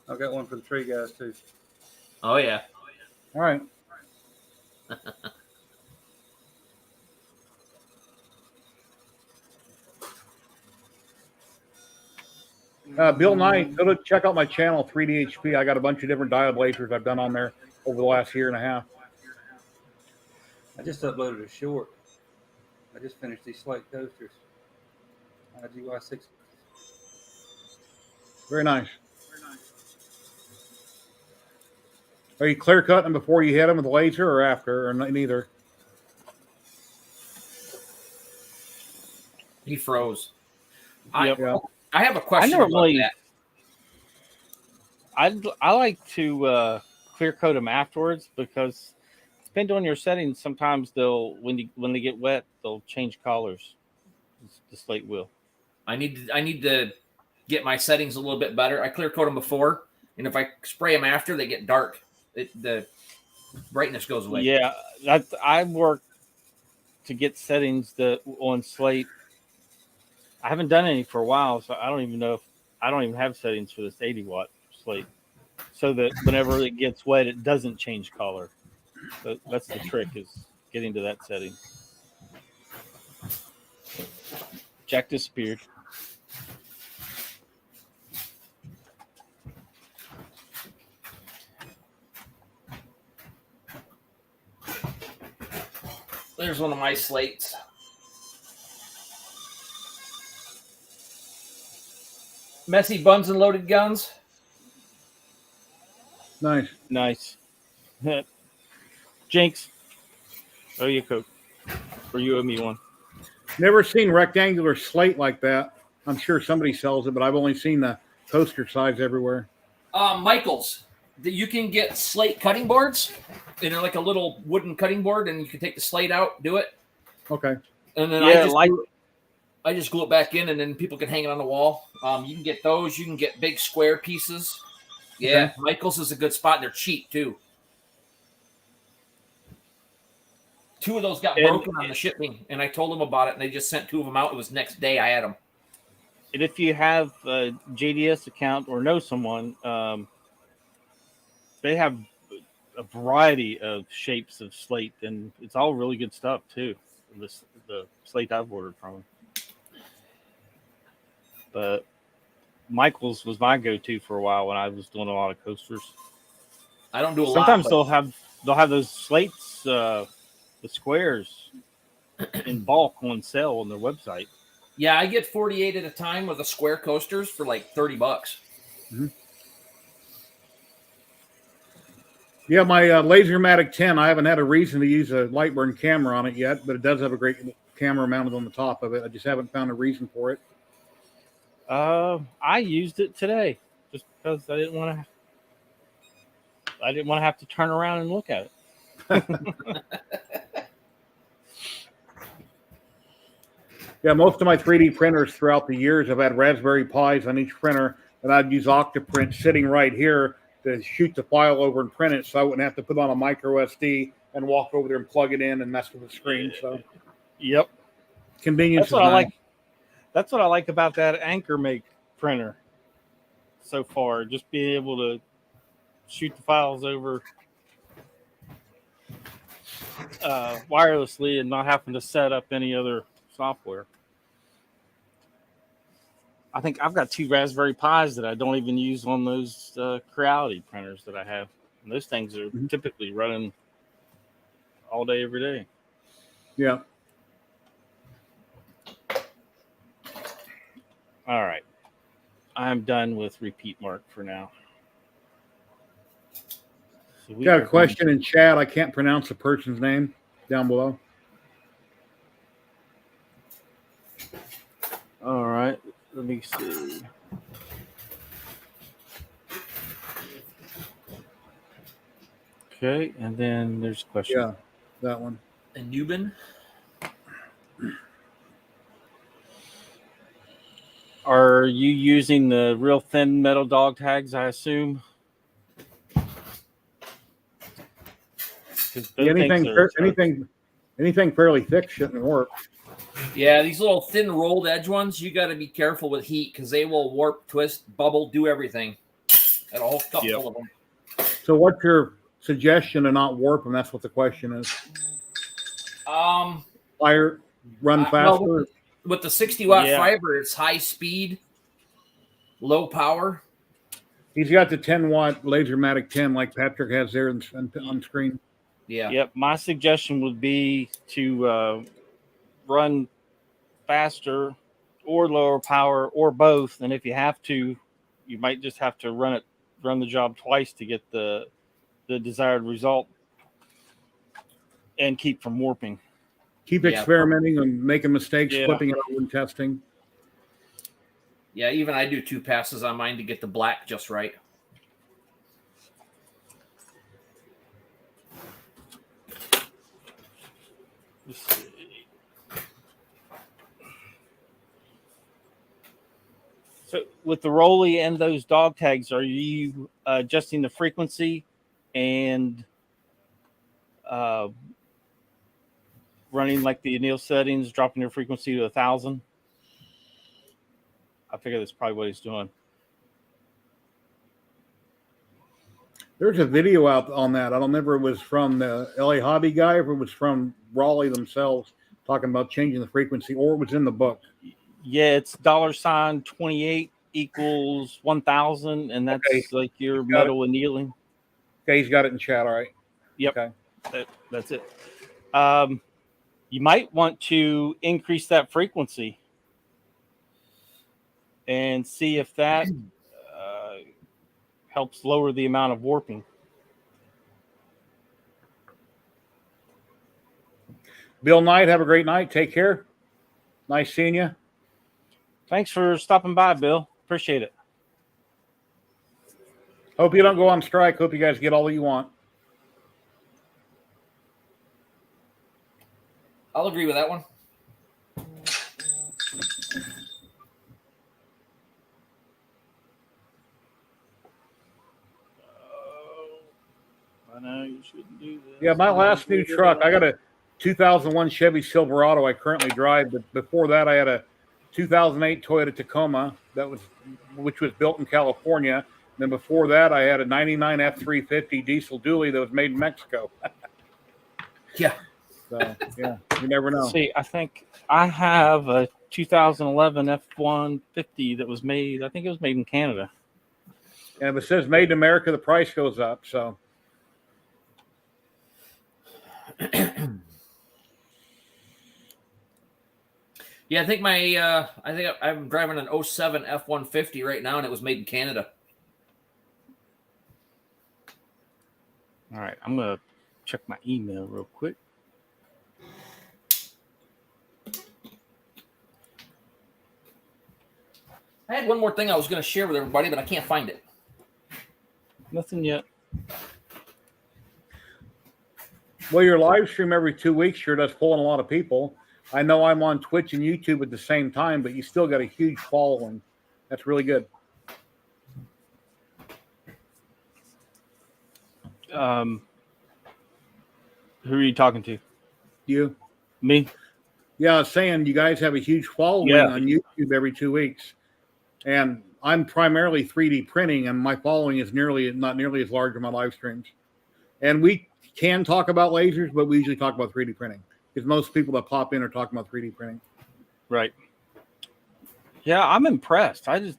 I've got one for the tree guys too. Oh yeah. All right. Bill Knight, go to check out my channel, 3DHP. I got a bunch of different diode lasers I've done on there over the last year and a half. I just uploaded a short. I just finished these slate coasters. GY6. Very nice. Are you clear cutting them before you hit them with the laser or after, or neither? He froze. Yep. I have a question about that. I like to clear coat them afterwards because depending on your settings, sometimes they'll when they get wet, they'll change colors. The slate will. I need to get my settings a little bit better. I clear coat them before, and if I spray them after, they get dark. The brightness goes away. Yeah, I work to get settings that on slate. I haven't done any for a while, so I don't even know if I don't even have settings for this 80-watt slate, so that whenever it gets wet, it doesn't change color. So that's the trick, is getting to that setting. Jack disappeared. There's one of my slates. Messy buns and loaded guns. Nice. Jinx. Oh, you Coke. Or you owe me one. Never seen rectangular slate like that. I'm sure somebody sells it, but I've only seen the coaster size everywhere. Michael's. You can get slate cutting boards. And they're like a little wooden cutting board, and you can take the slate out, do it. Okay. And then Yeah, I just glue it back in, and then people can hang it on the wall. You can get those. You can get big square pieces. Yeah, Okay. Michael's is a good spot, and they're cheap, too. 2 of those got broken on the shipping, and I told them about it, and they just sent 2 of them out. It was next day I had them. And if you have a JDS account or know someone, they have a variety of shapes of slate, and it's all really good stuff too. The slate I've ordered from them. But Michael's was my go-to for a while when I was doing a lot of coasters. I don't do a lot. Sometimes they'll have those slates, the squares, in bulk on sale on their website. Yeah, I get 48 at a time with the square coasters for like $30. Mm-hmm. Yeah, my Lasermatic 10, I haven't had a reason to use a Lightburn camera on it yet, but it does have a great camera mounted on the top of it. I just haven't found a reason for it. I used it today just because I didn't want to have to turn around and look at it. Yeah, most of my 3D printers throughout the years have had Raspberry Pis on each printer, and I'd use Octoprint sitting right here to shoot the file over and print it, so I wouldn't have to put on a micro SD and walk over there and plug it in and mess with the screen. So, yep, convenience. That's what I like. That's what I like about that Anchor Make printer so far. Just being able to shoot the files over wirelessly and not having to set up any other software. I think I've got 2 Raspberry Pis that I don't even use on those Creality printers that I have. And those things are typically running all day, every day. Yeah. All right. I'm done with repeat mark for now. So we got a question in chat. I can't pronounce the person's name down below. All right. Let me see. Okay, and then there's a question. Yeah, that one. And Newbin. Are you using the real thin metal dog tags, I assume? Anything fairly thick shouldn't work. Yeah, these little thin rolled edge ones, you got to be careful with heat because they will warp, twist, bubble, do everything. Got a whole cup full of them. So what's your suggestion to not warp them? That's what the question is. Fire, run faster? With the 60-watt fiber, it's high speed low power. He's got the 10-watt Lasermatic 10 like Patrick has there on screen. Yeah. Yep. My suggestion would be to run faster or lower power or both. And if you have to, you might just have to run the job twice to get the desired result and keep from warping. Keep experimenting and making mistakes, flipping it over and testing. Yeah, even I do 2 passes on mine to get the black just right. So with the Rolly and those dog tags, are you adjusting the frequency and running like the anneal settings, dropping your frequency to 1,000? I figure that's probably what he's doing. There's a video out on that. I don't remember if it was from the LA Hobby guy or if it was from Raleigh themselves talking about changing the frequency, or it was in the book. Yeah, it's $28 equals 1,000, and that's like your metal annealing. Okay, he's got it in chat. All right. Yep. Okay. That's it. You might want to increase that frequency and see if that helps lower the amount of warping. Bill Knight, have a great night. Take care. Nice seeing you. Thanks for stopping by, Bill. Appreciate it. Hope you don't go on strike. Hope you guys get all that you want. I'll agree with that one. I know you shouldn't do that. Yeah, my last new truck, I got a 2001 Chevy Silverado I currently drive, but before that I had a 2008 Toyota Tacoma which was built in California. And then before that I had a 99 F350 diesel dually that was made in Mexico. Yeah. So, yeah, you never know. See, I think I have a 2011 F-150 that was made, I think it was made in Canada. And if it says made in America, the price goes up, so. Yeah, I think I'm driving an 07 F-150 right now, and it was made in Canada. All right, I'm going to check my email real quick. I had one more thing I was going to share with everybody, but I can't find it. Nothing yet. Well, your live stream every 2 weeks sure does pull in a lot of people. I know I'm on Twitch and YouTube at the same time, but you still got a huge following. That's really good. Who are you talking to? You? Me? Yeah, I was saying you guys have a huge following on YouTube every 2 weeks. And I'm primarily 3D printing, and my following is not nearly as large as my live streams. And we can talk about lasers, but we usually talk about 3D printing because most people that pop in are talking about 3D printing. Right. Yeah, I'm impressed. I just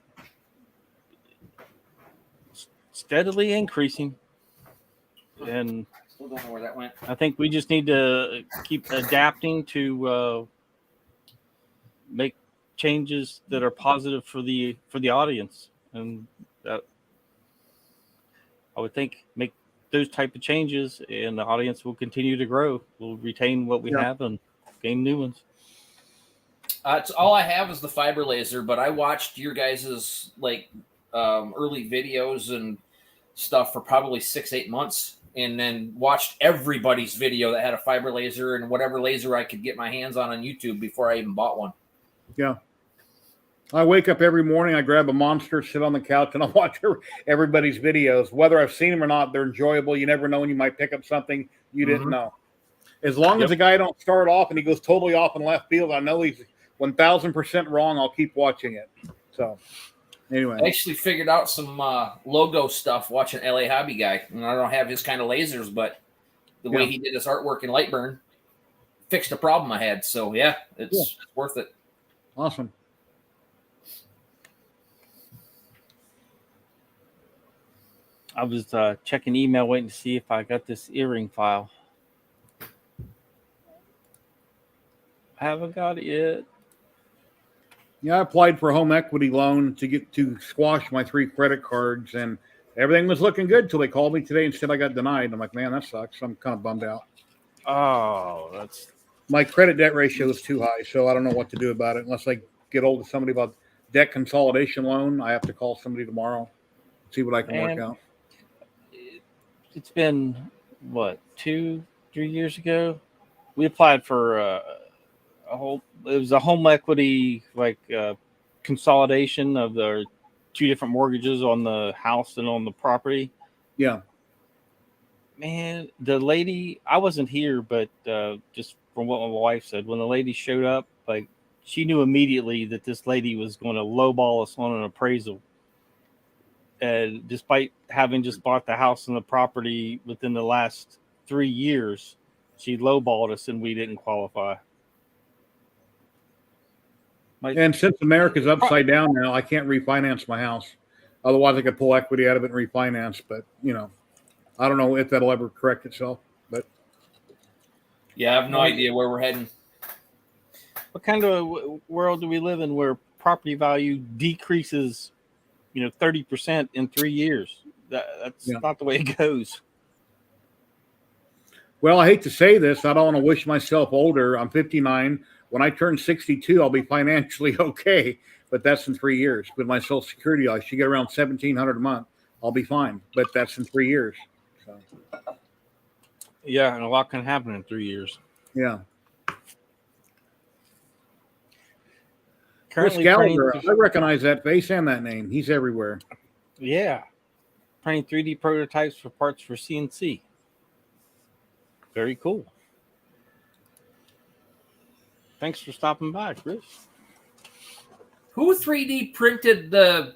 steadily increasing. And Still don't know where that went. I think we just need to keep adapting to make changes that are positive for the audience, and that I would think make those type of changes, and the audience will continue to grow. We'll retain what we have and gain new ones. It's all I have is the fiber laser, but I watched your guys's early videos and stuff for probably 6-8 months, and then watched everybody's video that had a fiber laser and whatever laser I could get my hands on YouTube before I even bought one. Yeah. I wake up every morning, I grab a monster, sit on the couch, and I watch everybody's videos. Whether I've seen them or not, they're enjoyable. You never know when you might pick up something you didn't know. As long as the guy don't start off and he goes totally off in left field, I know he's 1,000% wrong. I'll keep watching it. So, anyway. I actually figured out some logo stuff watching LA Hobby Guy. And I don't have his kind of lasers, but the way he did his artwork in Lightburn fixed a problem I had. So, it's worth it. Awesome. I was checking email, waiting to see if I got this earring file. I haven't got it yet. Yeah, I applied for a home equity loan to squash my 3 credit cards, and everything was looking good till they called me today and said I got denied. I'm like, man, that sucks. I'm kind of bummed out. Oh, that's My credit debt ratio is too high, so I don't know what to do about it unless I get hold of somebody about debt consolidation loan. I have to call somebody tomorrow, see what I can work out. It's been what 2-3 years ago. We applied for it was a home equity consolidation of the 2 different mortgages on the house and on the property. Yeah. Man, the lady, I wasn't here, but just from what my wife said, when the lady showed up, like she knew immediately that this lady was going to lowball us on an appraisal. And despite having just bought the house and the property within the last 3 years, she lowballed us and we didn't qualify. And since America's upside down now, I can't refinance my house. Otherwise, I could pull equity out of it and refinance. But, I don't know if that'll ever correct itself. But yeah, I have no idea where we're heading. What kind of world do we live in where property value decreases, 30% in 3 years? That's not the way it goes. Well, I hate to say this. I don't want to wish myself older. I'm 59. When I turn 62, I'll be financially okay. But that's in 3 years. With my Social Security, I should get around $1,700 a month. I'll be fine. But that's in 3 years. So. Yeah, and a lot can happen in 3 years. Yeah. Currently, Gallagher, I recognize that face and that name. He's everywhere. Yeah. Printing 3D prototypes for parts for CNC. Very cool. Thanks for stopping by, Chris. Who 3D printed the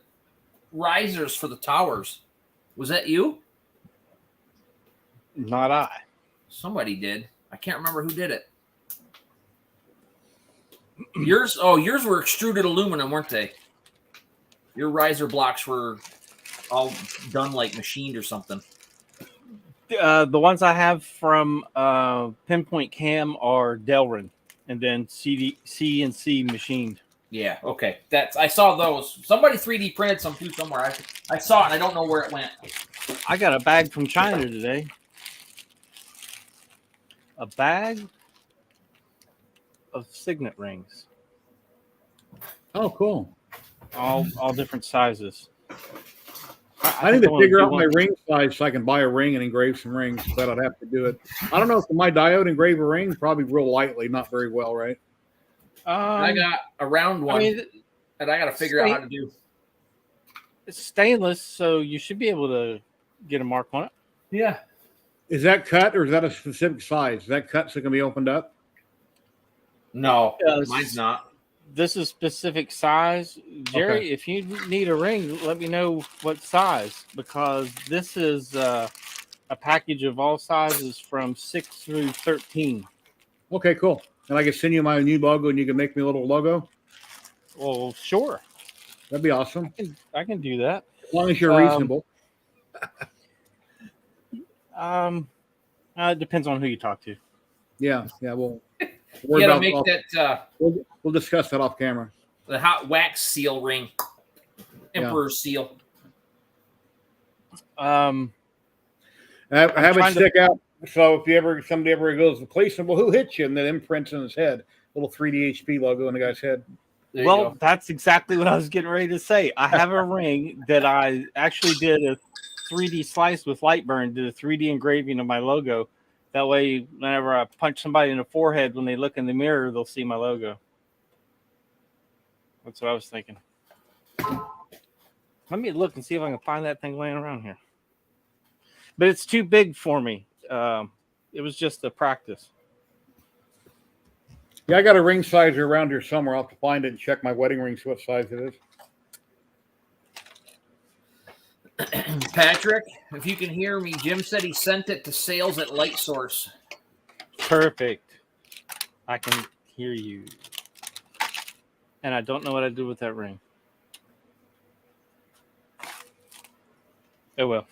risers for the towers? Was that you? Not I. Somebody did. I can't remember who did it. Yours were extruded aluminum, weren't they? Your riser blocks were all done like machined or something. The ones I have from Pinpoint Cam are Delrin, and then CNC machined. Yeah, okay. I saw those. Somebody 3D printed some too somewhere. I saw it and I don't know where it went. I got a bag from China today. A bag of signet rings. Oh, cool. All different sizes. I need to figure out my ring size so I can buy a ring and engrave some rings, but I'd have to do it. I don't know if my diode engrave a ring, probably real lightly, not very well, right? I got a round one that I got to figure out how to do. It's stainless, so you should be able to get a mark on it. Yeah. Is that cut or is that a specific size? Is that cut so it can be opened up? No, mine's not. This is specific size. Jerry, if you need a ring, let me know what size, because this is a package of all sizes from 6 through 13. Okay, cool. And I can send you my new logo and you can make me a little logo? Well, sure. That'd be awesome. I can do that. As long as you're reasonable. It depends on who you talk to. Yeah, well. You gotta make that. We'll discuss that off camera. The hot wax seal ring, Emperor's seal. I have it stick out. So if somebody ever goes to the police, well, who hit you? And then imprints in his head, little 3D HP logo on the guy's head. Well, that's exactly what I was getting ready to say. I have a ring that I actually did a 3D slice with Lightburn, did a 3D engraving of my logo. That way, whenever I punch somebody in the forehead, when they look in the mirror, they'll see my logo. That's what I was thinking. Let me look and see if I can find that thing laying around here. But it's too big for me. It was just a practice. Yeah, I got a ring sizer around here somewhere. I'll have to find it and check my wedding ring, see what size it is. Patrick, if you can hear me, Jim said he sent it to sales at Light Source. Perfect. I can hear you. And I don't know what I did with that ring. Oh, well.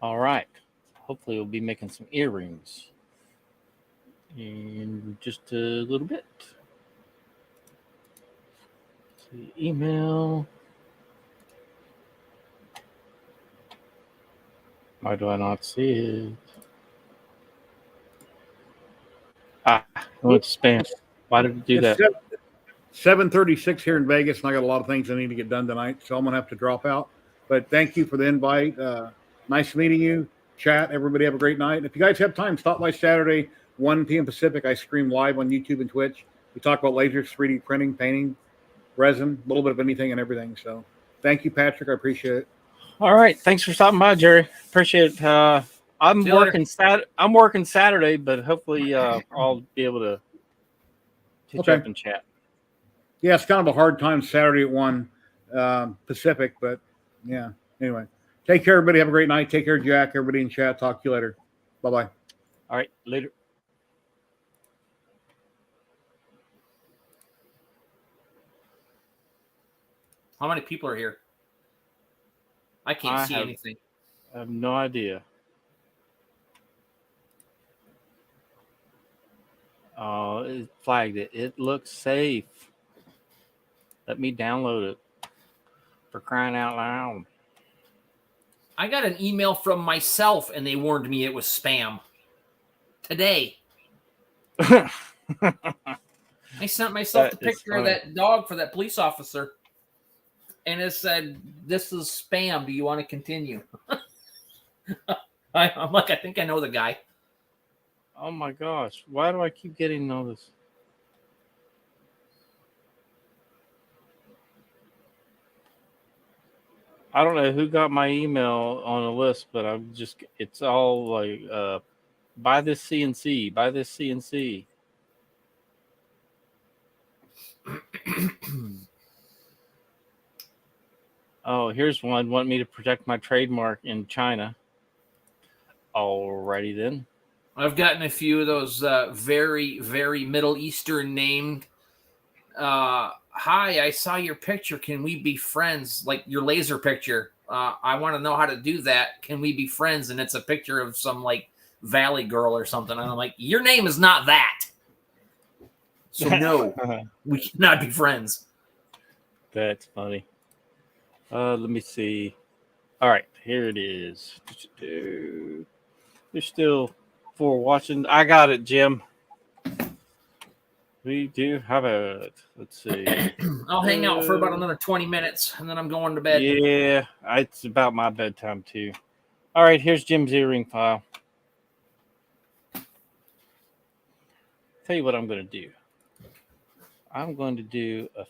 All right. Hopefully, we'll be making some earrings in just a little bit. See, email. Why do I not see it? Ah, I went to spam. Why did it do that? 7:36 here in Vegas, and I got a lot of things I need to get done tonight, so I'm gonna have to drop out. But thank you for the invite. Nice meeting you. Chat. Everybody have a great night. And if you guys have time, stop by Saturday, 1 p.m. Pacific. I stream live on YouTube and Twitch. We talk about lasers, 3D printing, painting, resin, a little bit of anything and everything. So thank you, Patrick. I appreciate it. All right. Thanks for stopping by, Jerry. Appreciate it. I'm See you later. working I'm working Saturday, but hopefully I'll be able to catch Okay. up and chat. Yeah, it's kind of a hard time Saturday at 1 Pacific, but yeah. Anyway, take care, everybody. Have a great night. Take care, Jack. Everybody in chat. Talk to you later. Bye-bye. All right. Later. How many people are here? I can't see anything. I have no idea. Oh, it flagged it. It looks safe. Let me download it. For crying out loud. I got an email from myself, and they warned me it was spam. Today. I sent myself the picture of that dog for that police officer. And it said, "This is spam. Do you want to continue?" I'm like, I think I know the guy. Oh my gosh. Why do I keep getting all this? I don't know who got my email on a list, but I'm just, it's all like, buy this CNC, buy this CNC. Oh, here's one. Want me to protect my trademark in China. Alrighty then. I've gotten a few of those very, very Middle Eastern named. Hi, I saw your picture. Can we be friends? Like your laser picture. I want to know how to do that. Can we be friends? And it's a picture of some like Valley girl or something. And I'm like, your name is not that. So no, we cannot be friends. That's funny. Let me see. All right, here it is. There's still 4 watching. I got it, Jim. We do have it. Let's see. I'll hang out for about another 20 minutes, and then I'm going to bed. Yeah, it's about my bedtime, too. All right, here's Jim's earring file. Tell you what I'm going to do. I'm going to do a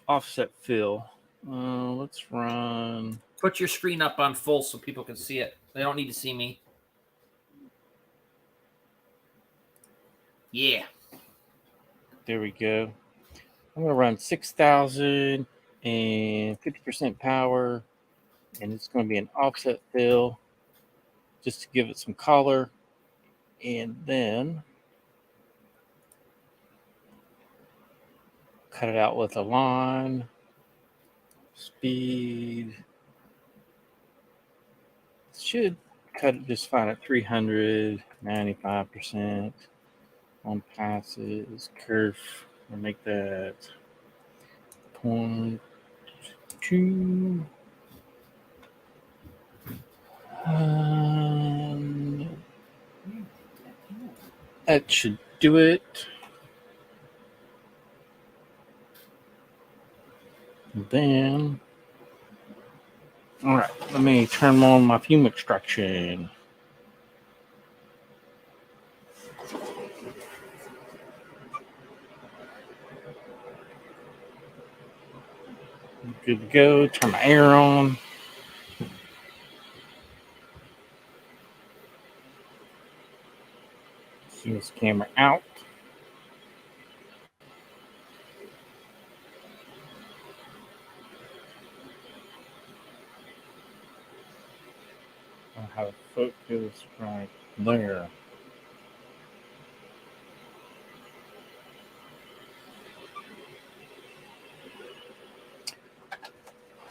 offset fill. Let's run. Put your screen up on full so people can see it. They don't need to see me. Yeah. There we go. I'm going to run 6,000 and 50% power. And it's going to be an offset fill just to give it some color. And then cut it out with a line. Speed. Should cut it just fine at 300, 95%. On passes, curve, we'll make that 0.2. That should do it. Then, all right, let me turn on my fume extraction. Good to go. Turn my air on. See this camera out. I'll have focus right there.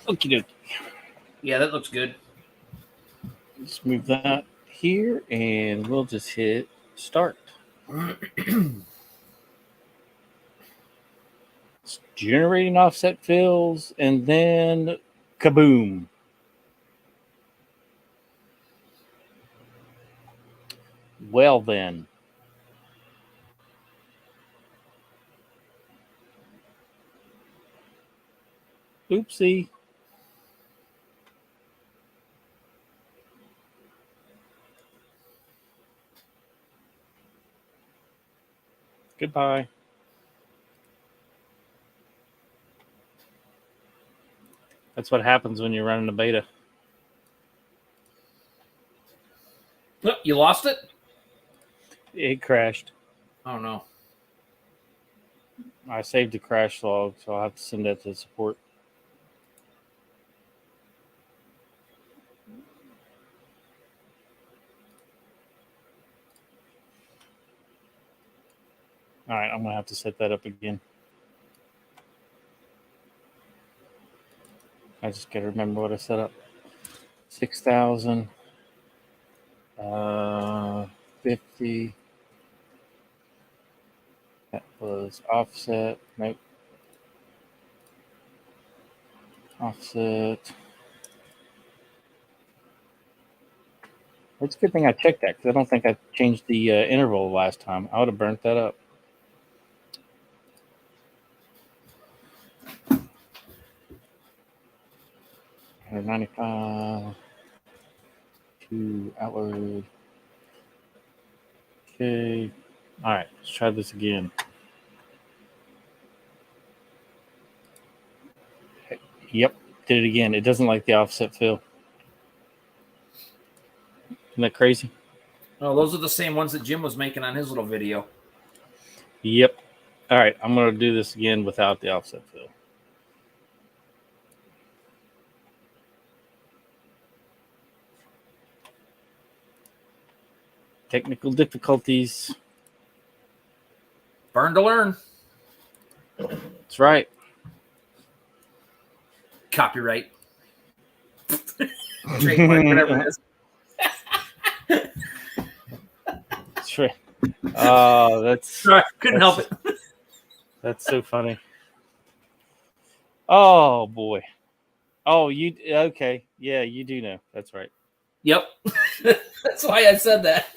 Okie dokie. Yeah, that looks good. Let's move that here, and we'll just hit start. It's generating offset fills, and then kaboom. Well then. Oopsie. Goodbye. That's what happens when you're running a beta. Oh, you lost it? It crashed. Oh, no. I saved the crash log, so I'll have to send that to support. All right, I'm going to have to set that up again. I just got to remember what I set up. 6,000. 50. That was offset. Nope. Offset. It's a good thing I checked that because I don't think I changed the interval last time. I would have burnt that up. $195 to outload. Okay. All right, let's try this again. Yep, did it again. It doesn't like the offset fill. Isn't that crazy? Oh, those are the same ones that Jim was making on his little video. Yep. All right, I'm going to do this again without the offset fill. Technical difficulties. Burn to learn. That's right. Copyright. Trademark, whatever it is. That's right. Oh, that's Sorry, couldn't help it. That's so funny. Oh boy. Oh, you okay? Yeah, you do know. That's right. Yep. That's why I said that.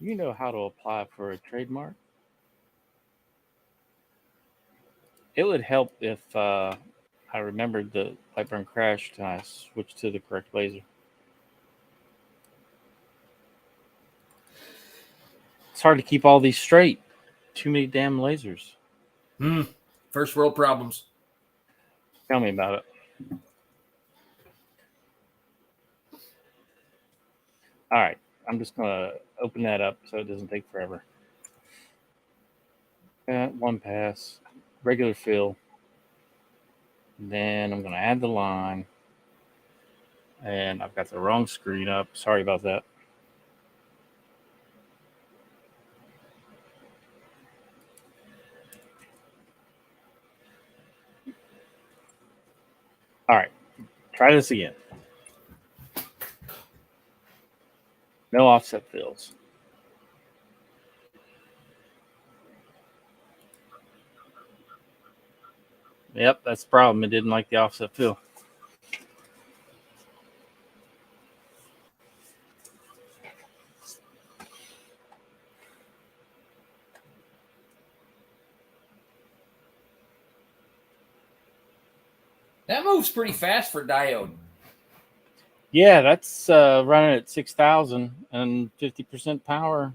You know how to apply for a trademark. It would help if I remembered the Lightburn crashed and I switched to the correct laser. It's hard to keep all these straight. Too many damn lasers. First world problems. Tell me about it. All right. I'm just going to open that up so it doesn't take forever. One pass. Regular fill. Then I'm going to add the line. And I've got the wrong screen up. Sorry about that. All right. Try this again. No offset fills. Yep, that's the problem. It didn't like the offset fill. That moves pretty fast for diode. Yeah, that's running at 6,000 and 50% power.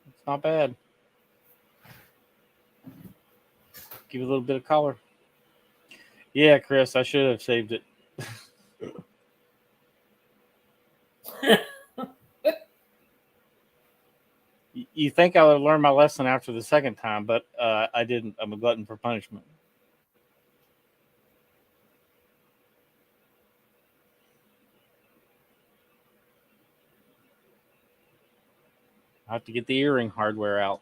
It's not bad. Give it a little bit of color. Yeah, Chris, I should have saved it. You think I would learn my lesson after the second time, but I didn't. I'm a glutton for punishment. I have to get the earring hardware out.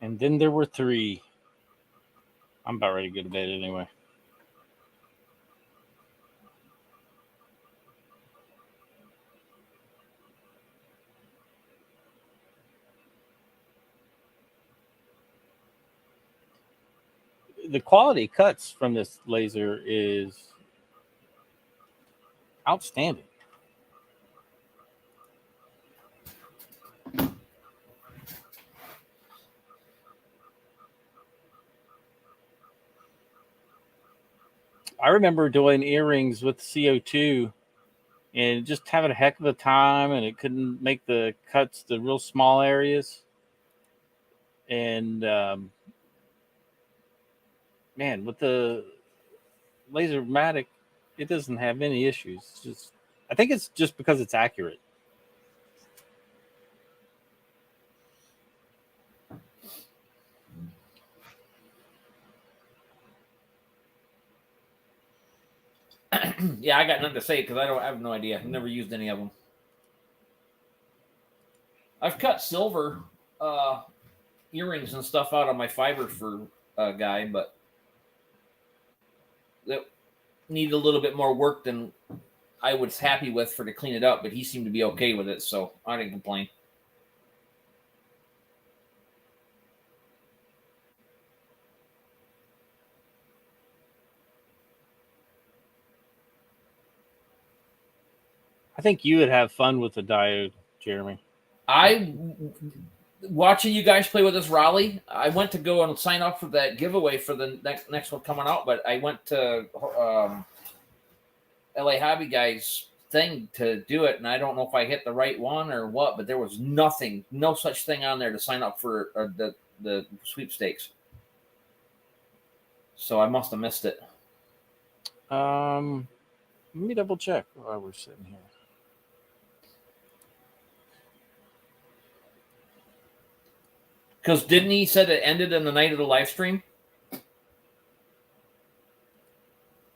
And then there were 3. I'm about ready to go to bed anyway. The quality cuts from this laser is outstanding. I remember doing earrings with CO2 and just having a heck of a time, and it couldn't make the cuts the real small areas. And man, with the Lasermatic, it doesn't have any issues. It's just, I think it's just because it's accurate. Yeah, I got nothing to say because I have no idea. I've never used any of them. I've cut silver earrings and stuff out of my fiber for a guy, but that needed a little bit more work than I was happy with to clean it up, but he seemed to be okay with it, so I didn't complain. I think you would have fun with the diode, Jeremy. Watching you guys play with this Raleigh, I went to go and sign up for that giveaway for the next one coming out, but I went to LA Hobby Guys thing to do it, and I don't know if I hit the right one or what, but there was no such thing on there to sign up for the sweepstakes. So I must have missed it. Let me double check while we're sitting here. Because didn't he said it ended in the night of the live stream?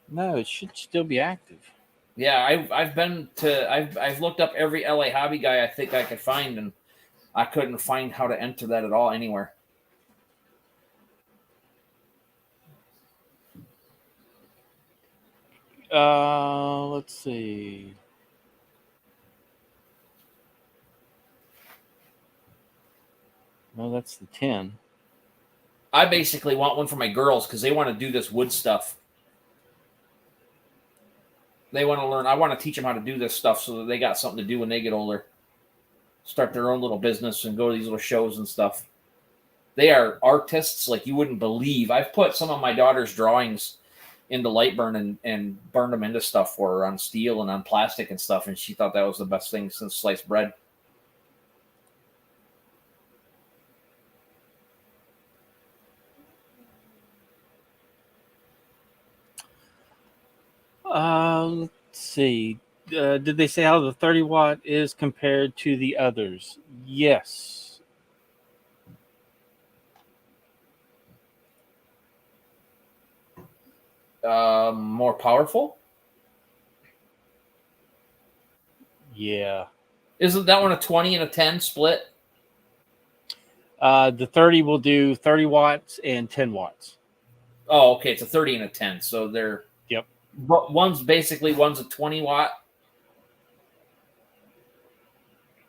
No, it should still be active. Yeah, I've looked up every LA Hobby Guy I think I could find, and I couldn't find how to enter that at all anywhere. Let's see. No, that's the 10. I basically want one for my girls because they want to do this wood stuff. They want to learn. I want to teach them how to do this stuff so that they got something to do when they get older. Start their own little business and go to these little shows and stuff. They are artists like you wouldn't believe. I've put some of my daughter's drawings into Lightburn and burned them into stuff for her on steel and on plastic and stuff, and she thought that was the best thing since sliced bread. Let's see. Did they say how the 30 watt is compared to the others? Yes. More powerful? Yeah. Isn't that one a 20 and a 10 split? The 30 will do 30 watts and 10 watts. Oh, okay. It's a 30 and a 10. So they're... Yep. One's a 20 watt.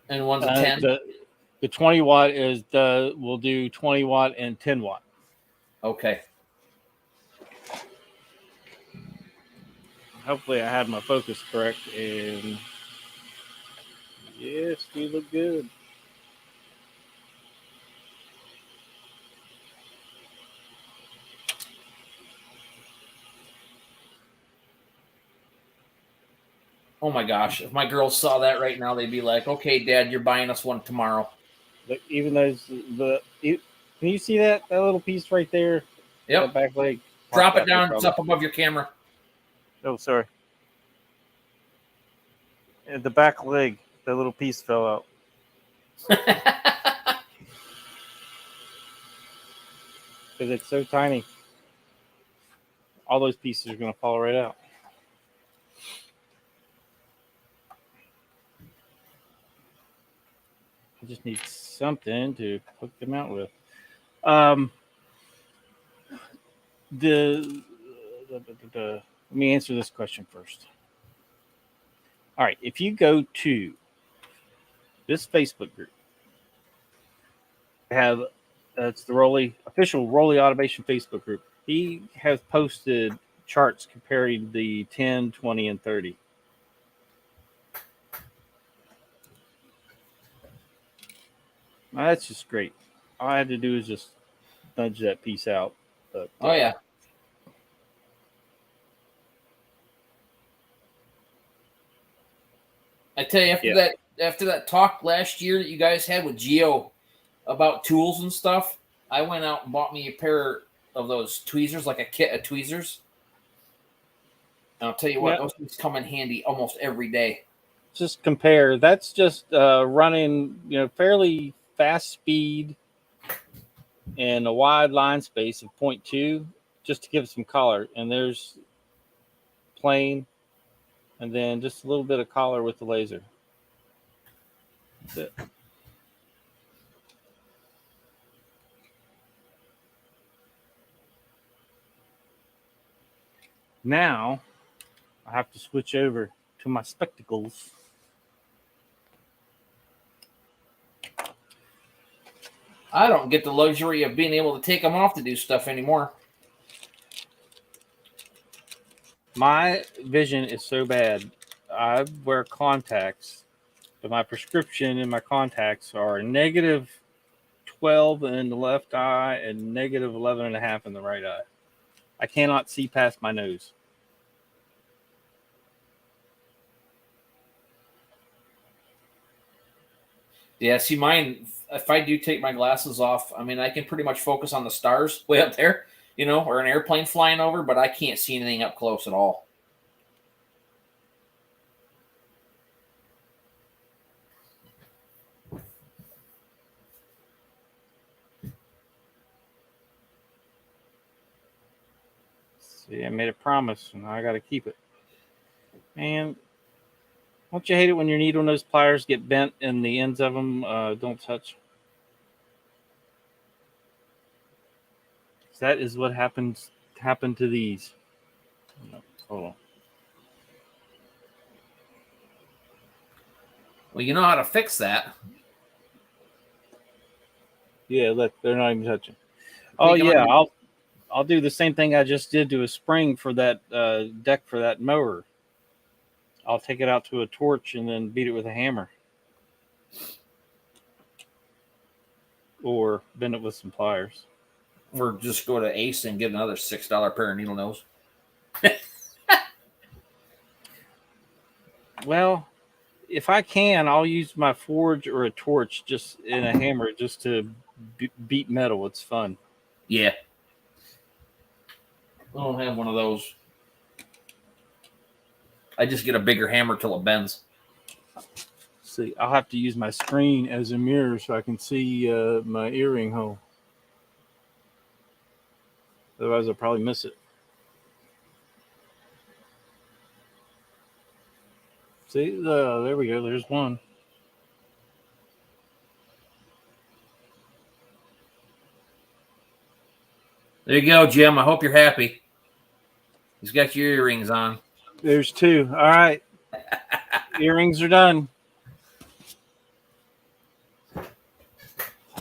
And one's a 10? The 20 watt will do 20 watt and 10 watt. Okay. Hopefully I had my focus correct, and yes, we look good. Oh my gosh. If my girls saw that right now, they'd be like, okay, Dad, you're buying us one tomorrow. But even those, can you see that little piece right there? Yep. That back leg. Drop it down. It's up above your camera. Oh, sorry. And the back leg, that little piece fell out. Because it's so tiny. All those pieces are going to fall right out. I just need something to hook them out with. Um, let me answer this question first. All right, if you go to this Facebook group, have it's the official Rolly Automation Facebook group. He has posted charts comparing the 10, 20, and 30. Now, that's just great. All I had to do is just nudge that piece out. But, Oh yeah. I tell you, after that talk last year that you guys had with Geo about tools and stuff, I went out and bought me a pair of those tweezers, like a kit of tweezers. And I'll tell you what, those things come in handy almost every day. Just compare. That's just running, fairly fast speed and a wide line space of 0.2, just to give some color. And there's plain, and then just a little bit of color with the laser. That's it. Now I have to switch over to my spectacles. I don't get the luxury of being able to take them off to do stuff anymore. My vision is so bad. I wear contacts, but my prescription and my contacts are negative 12 in the left eye and negative 11.5 in the right eye. I cannot see past my nose. Yeah, see, mine, if I do take my glasses off, I mean, I can pretty much focus on the stars way up there, or an airplane flying over, but I can't see anything up close at all. See, I made a promise, and I got to keep it. Man, don't you hate it when your needle nose pliers get bent and the ends of them don't touch? That is what happened to these. No, hold on. Well, you know how to fix that. Yeah, look, they're not even touching. Oh yeah, I'll do the same thing I just did to a spring for that deck for that mower. I'll take it out to a torch and then beat it with a hammer. Or bend it with some pliers. Or just go to Ace and get another $6 pair of needle nose. Well, if I can, I'll use my forge or a torch just in a hammer just to beat metal. It's fun. Yeah. I don't have one of those. I just get a bigger hammer till it bends. See, I'll have to use my screen as a mirror so I can see my earring hole. Otherwise, I'll probably miss it. See, there we go. There's one. There you go, Jim. I hope you're happy. He's got your earrings on. There's two. All right. Earrings are done.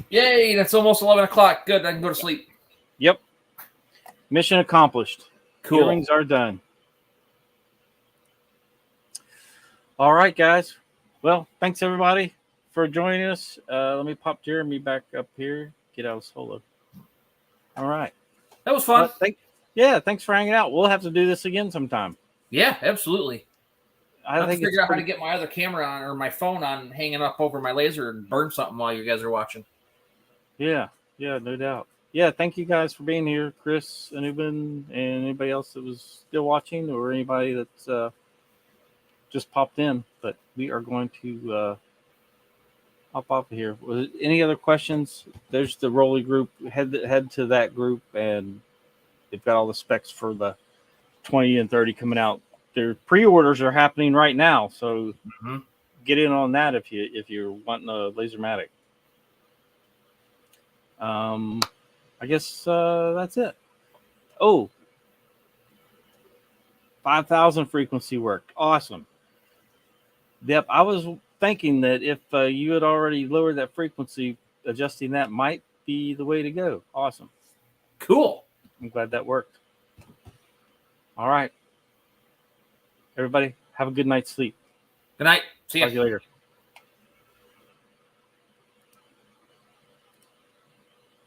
Yay, that's almost 11 o'clock. Good, I can go to sleep. Yep. Mission accomplished. Cool. Earrings are done. All right, guys. Well, thanks, everybody, for joining us. Let me pop Jeremy back up here. Get out of solo. All right. That was fun. Thanks for hanging out. We'll have to do this again sometime. Yeah, absolutely. I think figure out how to get my other camera on or my phone on, hanging up over my laser and burn something while you guys are watching. Yeah, no doubt. Yeah, thank you guys for being here, Chris, Anuban, and anybody else that was still watching or anybody that's just popped in. But we are going to hop off of here. Any other questions? There's the Rolly group. Head to that group, and they've got all the specs for the 20 and 30 coming out. Their pre-orders are happening right now, so get in on that if you're wanting a Lasermatic. I guess that's it. Oh, 5,000 frequency worked. Awesome. Yep, I was thinking that if you had already lowered that frequency, adjusting that might be the way to go. Awesome. Cool. I'm glad that worked. All right. Everybody, have a good night's sleep. Good night. See Talk ya. to you later.